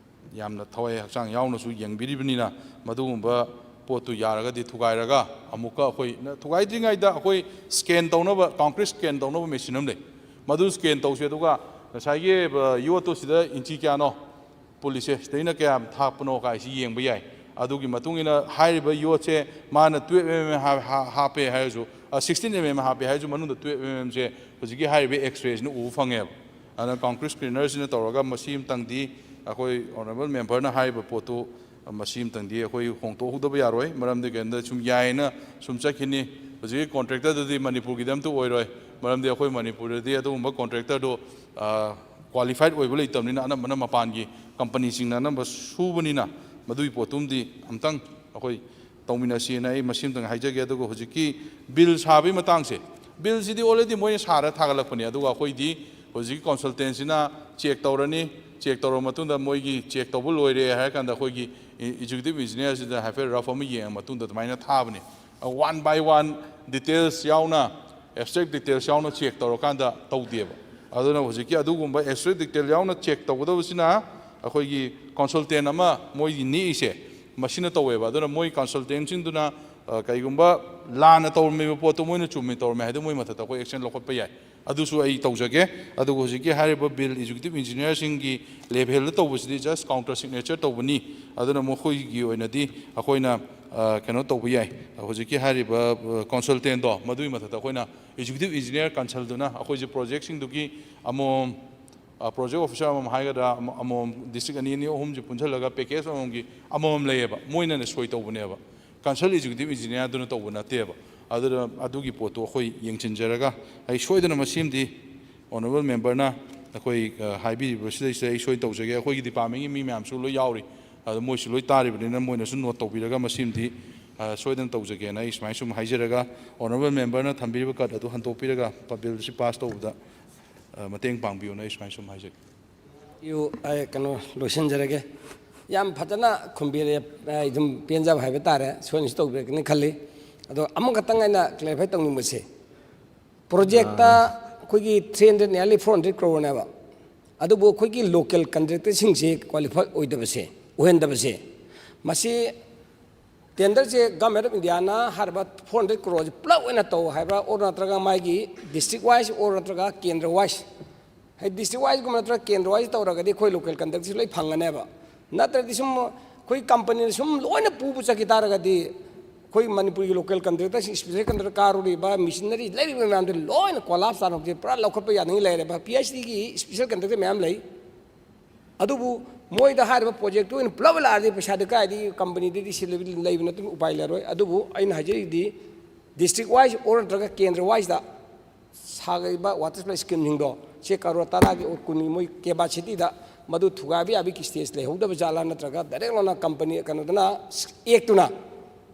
ꯌꯥꯝꯅ ꯊꯋꯥꯏ ꯍꯛꯆꯥꯡ ꯌꯥꯎꯅꯁꯨ ꯌꯦꯡꯕꯤꯔꯤꯕꯅꯤꯅ ꯃꯗꯨꯒꯨꯝꯕ ꯄꯣꯠꯇꯨ ꯌꯥꯔꯒꯗꯤ ꯊꯨꯒꯥꯏꯔꯒ ꯑꯃꯨꯛꯀ ꯑꯩꯈꯣꯏ ꯊꯨꯒꯥꯏꯗ꯭ꯔꯤꯉꯩꯗ ꯑꯩꯈꯣꯏ ꯁ꯭ꯀꯦꯟ ꯇꯧꯅꯕ ꯀꯪꯀ꯭ꯔꯤꯠ ꯁ꯭ꯀꯦꯟ ꯇꯧꯅꯕ ꯃꯦꯆꯤꯟ ꯑꯃ ꯂꯩ ꯃꯗꯨ ꯁ꯭ꯀꯦꯟ ꯇꯧꯁꯦ ꯑꯗꯨꯒ ꯉꯁꯥꯏꯒꯤ ꯌꯣꯠꯇꯨ ꯁꯤꯗ ꯏꯟꯆꯤ ꯀꯌꯥꯅꯣ ꯄꯨꯜꯂꯤꯁꯦ ꯁꯤꯗꯩꯅ ꯀꯌꯥꯝ ꯊꯥꯛꯄꯅꯣ ꯀꯥꯏꯁꯤ ꯌꯦꯡꯕ ꯌꯥꯏ ꯑꯗꯨꯒꯤ ꯃꯇꯨꯡ ꯏꯟꯅ ꯍꯥꯏꯔꯤꯕ ꯌꯣꯠꯁꯦ ꯃꯥꯅ 12 ꯍꯥꯞꯄꯦ ꯍꯥꯏꯔꯁꯨ 16 ꯍꯥꯞꯄꯦ ꯍꯥꯏꯔꯁꯨ ꯃꯅꯨꯡꯗ 12 ꯁꯦ ꯍꯧꯖꯤꯛꯀꯤ ꯍꯥꯏꯔꯤꯕ ꯑꯦꯛꯁꯔꯦꯁꯤꯅ ꯎꯕ ꯐꯪꯉꯦꯕ ꯑꯗꯨꯅ ꯀꯪꯀ꯭ꯔꯤꯠ ꯁ꯭ꯀ꯭ꯔꯤꯅꯔꯁꯤꯅ ꯇꯧꯔꯒ ꯃꯁꯤ ꯑꯃꯇꯪꯗꯤ ꯑꯩꯈꯣꯏ ꯑꯣꯅꯔꯦꯕꯜ ꯃꯦꯝꯕꯔꯅ ꯍꯥꯏꯔꯤꯕ ꯄꯣꯠꯇꯨ ꯃꯁꯤ ꯑꯃꯇꯪꯗꯤ ꯑꯩꯈꯣꯏ ꯍꯣꯡꯇꯣꯛꯍꯧꯗꯕ ꯌꯥꯔꯣꯏ ꯃꯔꯝꯗꯤ ꯀꯩꯝꯇ ꯁꯨꯝ ꯌꯥꯏꯅ ꯁꯨꯝ ꯆꯠꯈꯤꯅꯤ ꯍꯧꯖꯤꯛꯀꯤ ꯀꯣꯟꯇ꯭ꯔꯦꯛꯇꯔꯗꯨꯗꯤ ꯃꯅꯤꯄꯨꯔꯒꯤꯗ ꯑꯝꯇ ꯑꯣꯏꯔꯣꯏ ꯃꯔꯝꯗꯤ ꯑꯩꯈꯣꯏ ꯃꯅꯤꯄꯨꯔꯗꯗꯤ ꯑꯗꯨꯒꯨꯝꯕ ꯀꯣꯟꯇ꯭ꯔꯦꯛꯇꯔꯗꯨ ꯀ꯭ꯋꯥꯂꯤꯐꯥꯏꯠ ꯑꯣꯏꯕ ꯂꯩꯇꯕꯅꯤꯅ ꯑꯅꯝꯕꯅ ꯃꯄꯥꯟꯒꯤ ꯀꯝꯄꯅꯤꯁꯤꯡꯅ ꯑꯅꯝꯕ ꯁꯨꯕꯅꯤꯅ ꯃꯗꯨꯒꯤ ꯄꯣꯠꯇꯨꯃꯗꯤ ꯑꯝꯇꯪ ꯑꯩꯈꯣꯏ ꯇꯧꯃꯤꯟꯅꯁꯤꯅ ꯑꯩ ꯃꯁꯤ ꯑꯃꯇꯪ ꯍꯥꯏꯖꯒꯦ ꯑꯗꯨꯒ ꯍꯧꯖꯤꯛꯀꯤ ꯕꯤꯜ ꯁꯥꯕꯒꯤ ꯃꯇꯥꯡꯁꯦ ꯕꯤꯜꯁꯤꯗꯤ ꯑꯣꯜꯔꯦꯗꯤ ꯃꯣꯏꯅ ꯁꯥꯔ ꯊꯥꯒꯠꯂꯛꯄꯅꯤ ꯑꯗꯨꯒ ꯑꯩꯈꯣꯏꯗꯤ ꯍꯧꯖꯤꯛꯀꯤ ꯀꯟꯁꯜꯇꯦꯟꯁꯤꯅ ꯆꯦꯛ ꯇꯧꯔꯅꯤ ꯆꯦꯛ ꯇꯧꯔꯕ ꯃꯇꯨꯡꯗ ꯃꯣꯏꯒꯤ ꯆꯦꯛ ꯇꯧꯕ ꯂꯣꯏꯔꯦ ꯍꯥꯏꯔ ꯀꯥꯟꯗ ꯑꯩꯈꯣꯏꯒꯤ ꯑꯦꯛꯖꯤꯀ꯭ꯌꯨꯇꯤꯕ ꯏꯟꯖꯤꯅꯤꯌꯔꯁꯤꯗ ꯍꯥꯏꯐꯦꯠ ꯔꯐ ꯑꯃ ꯌꯦꯡꯉ ꯃꯇꯨꯡꯗ ꯑꯗꯨꯃꯥꯏꯅ ꯊꯥꯕꯅꯤ ꯋꯥꯟ ꯕꯥꯏ ꯋꯥꯟ ꯗꯤꯇꯦꯜꯁ ꯌꯥꯎꯅ ꯑꯦꯕꯁꯇ꯭ꯔꯦꯛ ꯗꯤꯇꯦꯜꯁ ꯌꯥꯎꯅ ꯆꯦꯛ ꯇꯧꯔꯀꯥꯟꯗ ꯇꯧꯗꯦꯕ ꯑꯗꯨꯅ ꯍꯧꯖꯤꯛꯀꯤ ꯑꯗꯨꯒꯨꯝꯕ ꯑꯦꯕꯁꯇ꯭ꯔꯦꯛ ꯗꯤꯇꯦꯜ ꯌꯥꯎꯅ ꯆꯦꯛ ꯇꯧꯒꯗꯕꯁꯤꯅ ꯑꯩꯈꯣꯏꯒꯤ ꯀꯟꯁꯜꯇꯦꯟ ꯑꯃ ꯃꯣꯏꯒꯤ ꯅꯦꯛꯏꯁꯦ ꯃꯁꯤꯅ ꯇꯧꯋꯦꯕ ꯑꯗꯨꯅ ꯃꯣꯏ ꯀꯟꯁꯜꯇꯦꯟꯁꯤꯡꯗꯨꯅ ꯀꯩꯒꯨꯝꯕ ꯂꯥꯟꯅ ꯇꯧꯔꯝꯃꯤꯕ ꯄꯣꯠꯇꯣ ꯃꯣꯏꯅ ꯆꯨꯝꯃꯤ ꯇꯧꯔꯝꯃꯦ ꯍꯥꯏꯗꯣ ꯃꯣꯏ ꯃꯊꯛꯇ ꯑꯩꯈꯣꯏ ꯑꯦꯛꯁꯟ ꯂꯧꯈꯠꯄ ꯌꯥꯏ ꯑꯗꯨꯁꯨ ꯑꯩ ꯇꯧꯖꯒꯦ ꯑꯗꯨꯒ ꯍꯧꯖꯤꯛꯀꯤ ꯍꯥꯏꯔꯤꯕ ꯕꯤꯜ ꯑꯦꯛꯖꯤꯀ꯭ꯌꯨꯇꯤꯕ ꯏꯟꯖꯤꯅꯤꯌꯔꯁꯤꯡꯒꯤ ꯂꯦꯚꯦꯜꯗ ꯇꯧꯕꯁꯤꯗꯤ ꯖꯁ ꯀꯥꯎꯟꯇꯔ ꯁꯤꯒꯅꯦꯆꯔ ꯇꯧꯕꯅꯤ ꯑꯗꯨꯅ ꯃꯈꯣꯏꯒꯤ ꯑꯣꯏꯅꯗꯤ ꯑꯩꯈꯣꯏꯅ ꯀꯩꯅꯣ ꯇꯧꯕ ꯌꯥꯏ ꯍꯧꯖꯤꯛꯀꯤ ꯍꯥꯏꯔꯤꯕ ꯀꯟꯁꯜꯇꯦꯟꯗꯣ ꯃꯗꯨꯒꯤ ꯃꯊꯛꯇ ꯑꯩꯈꯣꯏꯅ ꯑꯦꯛꯖꯤꯀ꯭ꯌꯨꯇꯤꯕ ꯏꯟꯖꯤꯅꯤꯌꯔ ꯀꯟꯁꯜꯗꯨꯅ ꯑꯩꯈꯣꯏꯁꯦ ꯄ꯭ꯔꯣꯖꯦꯛꯁꯤꯡꯗꯨꯒꯤ ꯑꯃꯃꯝ ꯄ꯭ꯔꯣꯖꯦꯛ ꯑꯣꯐꯤꯁꯥꯔ ꯑꯃꯃꯝ ꯍꯥꯏꯒꯗ꯭ꯔꯥ ꯑꯃꯃꯝ ꯗꯤꯁꯇ꯭ꯔꯤꯛ ꯑꯅꯤ ꯑꯍꯨꯝꯁꯤ ꯄꯨꯟꯁꯤꯜꯂꯒ ꯄꯦꯀꯦꯖ ꯑꯃꯃꯝꯒꯤ ꯑꯃꯃꯝ ꯂꯩꯌꯦꯕ ꯃꯣꯏꯅꯅ ꯁꯣꯏ ꯇꯧꯕꯅꯦꯕ ꯀꯟꯁꯜ ꯑꯦꯛꯖꯤꯀ꯭ꯌꯨꯇꯤꯕ ꯏꯟꯖꯤꯅꯤꯌꯔꯗꯨꯅ ꯇꯧꯕ ꯅꯠꯇꯦꯕ ꯑꯗꯨꯅ ꯑꯗꯨꯒꯤ ꯄꯣꯠꯇꯣ ꯑꯩꯈꯣꯏ ꯌꯦꯡꯁꯤꯟꯖꯔꯒ ꯑꯩ ꯁꯣꯏꯗꯅ ꯃꯁꯤꯃꯗꯤ ꯑꯣꯅꯔꯦꯕꯜ ꯃꯦꯝꯕꯔꯅ ꯑꯩꯈꯣꯏ ꯍꯥꯏꯕꯤꯔꯤꯕꯁꯤꯗꯩꯁꯤꯗ ꯑꯩ ꯁꯣꯏ ꯇꯧꯖꯒꯦ ꯑꯩꯈꯣꯏꯒꯤ ꯗꯤꯄꯥꯔꯠꯃꯦꯟꯒꯤ ꯃꯤ ꯃꯌꯥꯝꯁꯨ ꯂꯣꯏ ꯌꯥꯎꯔꯤ ꯑꯗꯣ ꯃꯣꯏꯁꯨ ꯂꯣꯏ ꯇꯥꯔꯤꯕꯅꯤꯅ ꯃꯣꯏꯅꯁꯨ ꯅꯣꯠ ꯇꯧꯕꯤꯔꯒ ꯃꯁꯤꯃꯗꯤ ꯁꯣꯏꯗꯅ ꯇꯧꯖꯒꯦꯅ ꯑꯩ ꯁꯨꯃꯥꯏꯅ ꯁꯨꯝ ꯍꯥꯏꯖꯔꯒ ꯑꯣꯅꯔꯦꯕꯜ ꯃꯦꯝꯕꯔꯅ ꯊꯝꯕꯤꯔꯤꯕ ꯀꯠ ꯑꯗꯨ ꯍꯟꯗꯣꯛꯄꯤꯔꯒ ꯕꯤꯜꯁꯤ ꯄꯥꯁ ꯇꯧꯕꯗ ꯃꯇꯦꯡ ꯄꯥꯡꯕꯤꯌꯨꯅ ꯑꯩ ꯁꯨꯃꯥꯏꯅ ꯁꯨꯝ ꯍꯥꯏꯖꯒꯦ ꯑꯩ ꯀꯩꯅꯣ ꯂꯣꯏꯁꯤꯟꯖꯔꯒꯦ ꯌꯥꯝ ꯐꯖꯅ ꯈꯨꯝꯕꯤꯔꯦ ꯑꯩ ꯑꯗꯨꯝ ꯄꯦꯟꯖꯕ ꯍꯥꯏꯕ ꯇꯥꯔꯦ ꯁꯣꯏꯅꯁꯨ ꯇꯧꯕꯤꯔꯛꯀꯅꯤ ꯈꯜꯂꯤ ꯑꯗꯣ ꯑꯃꯈꯛꯇꯪ ꯑꯩꯅ ꯀ꯭ꯂꯦꯔꯤꯐꯥꯏ ꯇꯧꯅꯤꯡꯕꯁꯦ ꯄ꯭ꯔꯣꯖꯦꯛꯇ ꯑꯩꯈꯣꯏꯒꯤ 300 ꯅꯤꯌꯔꯂꯤ 400 ꯀ꯭ꯔꯣꯔꯅꯦꯕ ꯑꯗꯨꯕꯨ ꯑꯩꯈꯣꯏꯒꯤ ꯂꯣꯀꯦꯜ ꯀꯟꯇ꯭ꯔꯦꯛꯇꯔꯁꯤꯡꯁꯤ ꯀ꯭ꯋꯥꯂꯤꯐꯥꯏ ꯑꯣꯏꯗꯕꯁꯦ ꯑꯣꯏꯍꯟꯗꯕꯁꯦ ꯃꯁꯤ ꯇꯦꯟꯗꯔꯁꯦ ꯒꯚꯔꯟꯃꯦꯟꯠ ꯑꯣꯐ ꯏꯟꯗꯤꯌꯥꯅ ꯍꯥꯏꯔꯤꯕ 400 ꯀ꯭ꯔꯣꯔꯁꯦ ꯄꯨꯂꯞ ꯑꯣꯏꯅ ꯇꯧ ꯍꯥꯏꯕ꯭ꯔꯥ ꯑꯣꯔ ꯅꯠꯇ꯭ꯔꯒ ꯃꯥꯒꯤ ꯗꯤꯁꯇ꯭ꯔꯤꯛ ꯋꯥꯏꯁ ꯑꯣꯔ ꯅꯠꯇ꯭ꯔꯒ ꯀꯦꯟꯗ꯭ꯔ ꯋꯥꯏꯁ ꯍꯥꯏꯗꯤ ꯗꯤꯁꯇ꯭ꯔꯤꯛ ꯋꯥꯏꯁꯒꯨꯝꯕ ꯅꯠꯇ꯭ꯔꯒ ꯀꯦꯟꯗ꯭ꯔ ꯋꯥꯏꯁ ꯇꯧꯔꯒꯗꯤ ꯑꯩꯈꯣꯏ ꯂꯣꯀꯦꯜ ꯀꯟꯇ꯭ꯔꯦꯛꯇꯔꯁꯤ ꯂꯣꯏ ꯐꯪꯒꯅꯦꯕ ꯅꯠꯇ꯭ꯔꯗꯤ ꯁꯨꯝ ꯑꯩꯈꯣꯏ ꯀꯝꯄꯅꯤꯅ ꯁꯨꯝ ꯂꯣꯏꯅ ꯄꯨꯕ ꯆꯠꯈꯤ ꯇꯥꯔꯒꯗꯤ ꯑꯩꯈꯣꯏ ꯃꯅꯤꯄꯨꯔꯒꯤ ꯂꯣꯀꯦꯜ ꯀꯟꯇ꯭ꯔꯦꯛꯇꯔꯁꯤꯡ ꯏꯁꯄꯤꯁꯦꯜ ꯀꯟꯇ꯭ꯔꯦꯛꯇꯔ ꯀꯥꯔꯨꯔꯤꯕ ꯃꯤꯁꯤꯅꯔꯤ ꯂꯩꯔꯤꯕ ꯃꯌꯥꯝꯗꯨ ꯂꯣꯏꯅ ꯀꯣꯂꯥꯞꯁ ꯇꯥꯔꯛꯄꯁꯦ ꯄꯨꯔꯥ ꯂꯧꯈꯠꯄ ꯌꯥꯅꯤꯡ ꯂꯩꯔꯦꯕ PhDꯒꯤ ꯏꯁꯄꯤꯁꯦꯜ ꯀꯟꯇ꯭ꯔꯦꯛꯇꯔ ꯃꯌꯥꯝ ꯂꯩ ꯑꯗꯨꯕꯨ ꯃꯣꯏꯗ ꯍꯥꯏꯔꯤꯕ ꯄ꯭ꯔꯣꯖꯦꯛꯇꯨ ꯑꯣꯏꯅ ꯄꯨꯂꯞ ꯂꯥꯛꯑꯗꯤ ꯄꯩꯁꯥꯗꯤ ꯀꯥꯏꯗꯤ ꯀꯝꯄꯅꯤꯗꯗꯤ ꯂꯩꯕ ꯅꯠꯇꯅ ꯎꯄꯥꯏ ꯂꯩꯔꯣꯏ ꯑꯗꯨꯕꯨ ꯑꯩꯅ ꯍꯥꯏꯖꯔꯤꯗꯤ ꯗꯤꯁꯇ꯭ꯔꯤꯛ ꯋꯥꯏꯁ ꯑꯣꯔ ꯅꯠꯇ꯭ꯔꯒ ꯀꯦꯟꯗ꯭ꯔ ꯋꯥꯏꯁꯗ ꯁꯥꯒꯠꯂꯤꯕ ꯋꯥꯇꯔ ꯁꯄ꯭ꯂꯥꯏ ꯁ꯭ꯀꯤꯝꯁꯤꯡꯗꯣ ꯁꯤ ꯀꯔꯣꯔ 10ꯒꯤ 19 ꯃꯣꯏ ꯀꯦꯄꯥꯁꯤꯇꯤꯗ ꯃꯗꯨ ꯊꯨꯒꯥꯏꯕ ꯌꯥꯕꯒꯤ ꯁ꯭ꯇꯦꯖ ꯂꯩꯍꯧꯗꯕ ꯖꯥꯠꯂꯥ ꯅꯠꯇ꯭ꯔꯒ ꯗꯥꯏꯔꯦꯛ ꯂꯣꯟꯅ ꯀꯝꯄꯅꯤ ꯀꯩꯅꯣꯗꯅ ꯑꯦꯛꯇꯨꯅ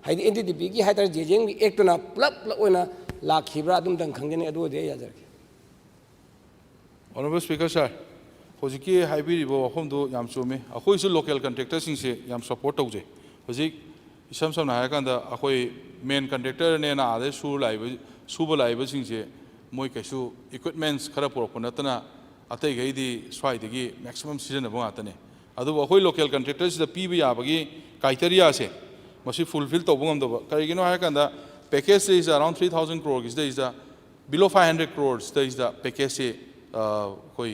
ꯍꯥꯏꯗꯤ NDDPꯒꯤ ꯍꯥꯏꯇꯥꯔꯦ JJMꯒꯤ ꯑꯦꯛꯇꯨꯅ ꯄꯨꯂꯞ ꯑꯣꯏꯅ ꯂꯥꯛꯈꯤꯕ꯭ꯔꯥ ꯑꯗꯨꯝꯇꯪ ꯈꯪꯒꯅꯤ ꯑꯗꯨ ꯑꯣꯏꯔꯗꯤ ꯑꯩ ꯌꯥꯖꯔꯒꯦ ꯑꯣꯅꯔꯦꯕꯜ ꯁ꯭ꯄꯤꯀꯔ ꯁꯥꯔ ꯍꯧꯖꯤꯛꯀꯤ ꯍꯥꯏꯕꯤꯔꯤꯕ ꯋꯥꯐꯝꯗꯨ ꯌꯥꯝ ꯆꯨꯝꯃꯤ ꯑꯩꯈꯣꯏꯁꯨ ꯂꯣꯀꯦꯜ ꯀꯟꯇ꯭ꯔꯦꯛꯇꯔꯁꯤꯡꯁꯦ ꯌꯥꯝ ꯁꯄꯣꯔꯠ ꯇꯧꯖꯩ ꯍꯧꯖꯤꯛ ꯏꯁꯝ ꯁꯝꯅ ꯍꯥꯏꯔꯀꯥꯟꯗ ꯑꯩꯈꯣꯏ ꯃꯦꯟ ꯀꯟꯇ꯭ꯔꯦꯛꯇꯔꯅꯦꯅ ꯑꯥꯗꯩ ꯁꯨꯕ ꯂꯥꯛꯏꯕꯁꯤꯡꯁꯦ ꯃꯣꯏ ꯀꯩꯁꯨ ꯏꯀ꯭ꯋꯤꯞꯃꯦꯟꯁ ꯈꯔ ꯄꯨꯔꯛꯄ ꯅꯠꯇꯅ ꯑꯇꯩꯈꯩꯗꯤ ꯁ꯭ꯋꯥꯏꯗꯒꯤ ꯃꯦꯛꯁꯤꯃꯝ ꯁꯤꯖꯤꯟꯅꯕ ꯉꯥꯛꯇꯅꯤ ꯑꯗꯨꯕꯨ ꯑꯩꯈꯣꯏ ꯂꯣꯀꯦꯜ ꯀꯟꯇ꯭ꯔꯦꯛꯇꯔꯁꯤꯗ ꯄꯤꯕ ꯌꯥꯕꯒꯤ ꯀ꯭ꯔꯥꯏꯇꯦꯔꯤꯌꯥꯁꯦ ꯃꯁꯤ ꯐꯨꯜꯐꯤꯜ ꯇꯧꯕ ꯉꯝꯗꯕ ꯀꯔꯤꯒꯤꯅꯣ ꯍꯥꯏꯔꯀꯥꯟꯗ ꯄꯦꯀꯦꯖꯁꯤꯗꯩꯁꯤꯗ ꯑꯔꯥꯎꯟ 3,000 ꯀ꯭ꯔꯣꯔꯒꯤꯁꯤꯗꯩꯁꯤꯗ ꯕꯤꯂꯣ 500 ꯀ꯭ꯔꯣꯔꯁꯤꯗꯩꯁꯤꯗ ꯄꯦꯀꯦꯖꯁꯤ ꯑꯩꯈꯣꯏ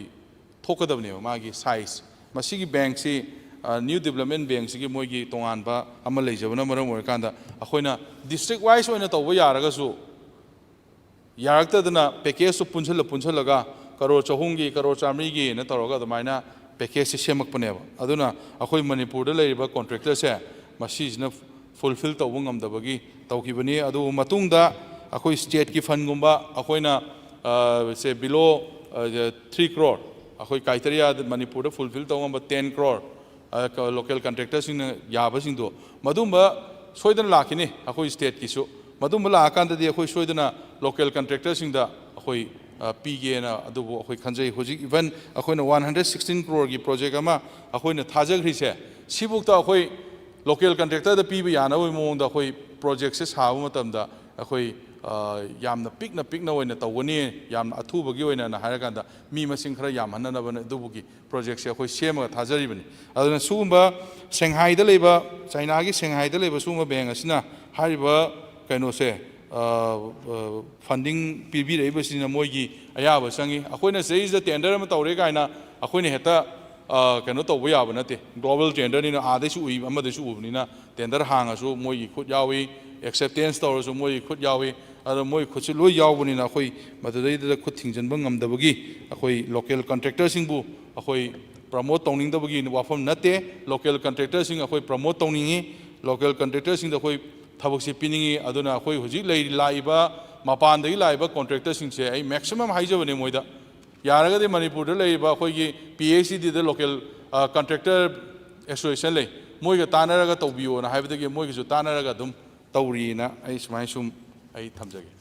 ꯊꯣꯛꯀꯗꯕꯅꯦꯕ ꯃꯥꯒꯤ ꯁꯥꯏꯖ ꯃꯁꯤꯒꯤ ꯕꯦꯡꯛꯁꯤ ꯅ꯭ꯌꯨ ꯗꯤꯕꯂꯞꯃꯦꯟ ꯕꯦꯡꯛꯁꯤꯒꯤ ꯃꯣꯏꯒꯤ ꯇꯣꯉꯥꯟꯕ ꯑꯃ ꯂꯩꯖꯕꯅ ꯃꯔꯝ ꯑꯣꯏꯔꯀꯥꯟꯗ ꯑꯩꯈꯣꯏꯅ ꯗꯤꯁꯇ꯭ꯔꯤꯛ ꯋꯥꯏꯁ ꯑꯣꯏꯅ ꯇꯧꯕ ꯌꯥꯔꯒꯁꯨ ꯌꯥꯔꯛꯇꯗꯅ ꯄꯦꯀꯦꯖꯇꯨ ꯄꯨꯟꯁꯤꯜꯂꯒ ꯀꯔꯣꯔ 200ꯒꯤ ꯀꯔꯣꯔ 100ꯒꯤꯅ ꯇꯧꯔꯒ ꯑꯗꯨꯃꯥꯏꯅ ꯄꯦꯀꯦꯖꯁꯤ ꯁꯦꯝꯃꯛꯄꯅꯦꯕ ꯑꯗꯨꯅ ꯑꯩꯈꯣꯏ ꯃꯅꯤꯄꯨꯔꯗ ꯂꯩꯔꯤꯕ ꯀꯣꯟꯇ꯭ꯔꯦꯛꯇꯔꯁꯦ ꯃꯁꯤꯁꯤꯅ ꯐꯨꯜꯐꯤꯜ ꯇꯧꯕ ꯉꯝꯗꯕꯒꯤ ꯇꯧꯈꯤꯕꯅꯤ ꯑꯗꯨꯕꯨ ꯃꯇꯨꯡꯗ ꯑꯩꯈꯣꯏ ꯁ꯭ꯇꯦꯠꯀꯤ ꯐꯟꯒꯨꯝꯕ ꯑꯩꯈꯣꯏꯅ ꯁꯦ ꯕꯤꯂꯣ 3 ꯀ꯭ꯔꯣꯔ ꯑꯩꯈꯣꯏ ꯀ꯭ꯔꯥꯏꯇꯦꯔꯤꯌꯥꯗ ꯃꯅꯤꯄꯨꯔꯗ ꯐꯨꯜꯐꯤꯜ ꯇꯧꯕ ꯉꯝꯕ 10 ꯀ꯭ꯔꯣꯔ ꯂꯣꯀꯦꯜ ꯀꯟꯇ꯭ꯔꯦꯛꯇꯔꯁꯤꯡꯅ ꯌꯥꯕꯁꯤꯡꯗꯣ ꯃꯗꯨꯝꯕ ꯁꯣꯏꯗꯅ ꯂꯥꯛꯈꯤꯅꯤ ꯑꯩꯈꯣꯏ ꯁ꯭ꯇꯦꯠꯀꯤꯁꯨ ꯃꯗꯨꯝꯕ ꯂꯥꯛꯑꯀꯥꯟꯗꯗꯤ ꯑꯩꯈꯣꯏ ꯁꯣꯏꯗꯅ ꯂꯣꯀꯦꯜ ꯀꯟꯇ꯭ꯔꯦꯛꯇꯔꯁꯤꯡꯗ ꯑꯩꯈꯣꯏ ꯄꯤꯒꯦꯅ ꯑꯗꯨꯕꯨ ꯑꯩꯈꯣꯏ ꯈꯟꯖꯩ ꯍꯧꯖꯤꯛ ꯏꯚꯟ ꯑꯩꯈꯣꯏꯅ 116 ꯀ꯭ꯔꯣꯔꯒꯤ ꯄ꯭ꯔꯣꯖꯦꯛ ꯑꯃ ꯑꯩꯈꯣꯏꯅ ꯊꯥꯖꯈ꯭ꯔꯤꯁꯦ ꯁꯤꯕꯨꯛꯇ ꯑꯩꯈꯣꯏ ꯂꯣꯀꯦꯜ ꯀꯟꯇ꯭ꯔꯦꯛꯇꯔꯗ ꯄꯤꯕ ꯌꯥꯅꯕꯒꯤ ꯃꯑꯣꯡꯗ ꯑꯩꯈꯣꯏ ꯄ꯭ꯔꯣꯖꯦꯛꯁꯦ ꯁꯥꯕ ꯃꯇꯝꯗ ꯑꯩꯈꯣꯏ ꯌꯥꯝꯅ ꯄꯤꯛꯅ ꯑꯣꯏꯅ ꯇꯧꯒꯅꯤ ꯌꯥꯝꯅ ꯑꯊꯨꯕꯒꯤ ꯑꯣꯏꯅ ꯍꯥꯏꯔꯀꯥꯟꯗ ꯃꯤ ꯃꯁꯤꯡ ꯈꯔ ꯌꯥꯝꯍꯟꯅꯅꯕꯅ ꯑꯗꯨꯕꯨꯒꯤ ꯄ꯭ꯔꯣꯖꯦꯛꯁꯦ ꯑꯩꯈꯣꯏ ꯁꯦꯝꯃꯒ ꯊꯥꯖꯔꯤꯕꯅꯤ ꯑꯗꯨꯅ ꯁꯤꯒꯨꯝꯕ ꯁꯦꯡꯍꯥꯏꯗ ꯂꯩꯕ ꯆꯥꯏꯅꯥꯒꯤ ꯁꯦꯡꯍꯥꯏꯗ ꯂꯩꯕ ꯁꯤꯒꯨꯝꯕ ꯕꯦꯡꯛ ꯑꯁꯤꯅ ꯍꯥꯏꯔꯤꯕ ꯀꯩꯅꯣꯁꯦ ꯐꯟꯗꯤꯡ ꯄꯤꯕꯤꯔꯛꯏꯕꯁꯤꯅ ꯃꯣꯏꯒꯤ ꯑꯌꯥꯕ ꯆꯪꯉꯤ ꯑꯩꯈꯣꯏꯅ ꯁꯤꯗꯩꯁꯤꯗ ꯇꯦꯟꯗꯔ ꯑꯃ ꯇꯧꯔꯦ ꯀꯥꯏꯅ ꯑꯩꯈꯣꯏꯅ ꯍꯦꯛꯇ ꯀꯩꯅꯣ ꯇꯧꯕ ꯌꯥꯕ ꯅꯠꯇꯦ ꯒ꯭ꯂꯣꯕꯦꯜ ꯇꯦꯟꯗꯔꯅꯤꯅ ꯑꯥꯗꯩꯁꯨ ꯎꯏ ꯑꯃꯗꯩꯁꯨ ꯎꯕꯅꯤꯅ ꯇꯦꯟꯗꯔ ꯍꯥꯡꯉꯁꯨ ꯃꯣꯏꯒꯤ ꯈꯨꯠ ꯌꯥꯎꯏ ꯑꯦꯛꯁꯦꯞꯇꯦꯟꯁ ꯇꯧꯔꯁꯨ ꯃꯣꯏꯒꯤ ꯈꯨꯠ ꯌꯥꯎꯏ ꯑꯗꯣ ꯃꯣꯏ ꯈꯨꯠꯁꯤ ꯂꯣꯏ ꯌꯥꯎꯕꯅꯤꯅ ꯑꯩꯈꯣꯏ ꯃꯗꯨꯗꯩꯗꯨꯗ ꯈꯨꯠ ꯊꯤꯡꯖꯤꯟꯕ ꯉꯝꯗꯕꯒꯤ ꯑꯩꯈꯣꯏ ꯂꯣꯀꯦꯜ ꯀꯟꯇ꯭ꯔꯦꯛꯇꯔꯁꯤꯡꯕꯨ ꯑꯩꯈꯣꯏ ꯄ꯭ꯔꯃꯣꯠ ꯇꯧꯅꯤꯡꯗꯕꯒꯤ ꯋꯥꯐꯝ ꯅꯠꯇꯦ ꯂꯣꯀꯦꯜ ꯀꯟꯇ꯭ꯔꯦꯛꯇꯔꯁꯤꯡ ꯑꯩꯈꯣꯏ ꯄ꯭ꯔꯃꯣꯠ ꯇꯧꯅꯤꯡꯉꯤ ꯂꯣꯀꯦꯜ ꯀꯟꯇ꯭ꯔꯦꯛꯇꯔꯁꯤꯡꯗ ꯑꯩꯈꯣꯏ ꯊꯕꯛꯁꯤ ꯄꯤꯅꯤꯡꯉꯤ ꯑꯗꯨꯅ ꯑꯩꯈꯣꯏ ꯍꯧꯖꯤꯛ ꯂꯥꯛꯏꯕ ꯃꯄꯥꯟꯗꯒꯤ ꯂꯥꯛꯏꯕ ꯀꯣꯟꯇ꯭ꯔꯦꯛꯇꯔꯁꯤꯡꯁꯦ ꯑꯩ ꯃꯦꯛꯁꯤꯃꯝ ꯍꯥꯏꯖꯕꯅꯤ ꯃꯣꯏꯗ ꯌꯥꯔꯒꯗꯤ ꯃꯅꯤꯄꯨꯔꯗ ꯂꯩꯔꯤꯕ ꯑꯩꯈꯣꯏꯒꯤ PHCDꯗ ꯂꯣꯀꯦꯜ ꯀꯟꯇ꯭ꯔꯦꯛꯇꯔ ꯑꯦꯁꯣꯁꯤꯌꯦꯁꯟ ꯂꯩ ꯃꯣꯏꯒ ꯇꯥꯟꯅꯔꯒ ꯇꯧꯕꯤꯌꯣꯅ ꯍꯥꯏꯕꯗꯒꯤ ꯃꯣꯏꯒꯁꯨ ꯇꯥꯟꯅꯔꯒ ꯑꯗꯨꯝ ꯇꯧꯔꯤꯅ ꯑꯩ ꯁꯨꯃꯥꯏꯅ ꯁꯨꯝ ꯑꯩ ꯊꯝꯖꯒꯦ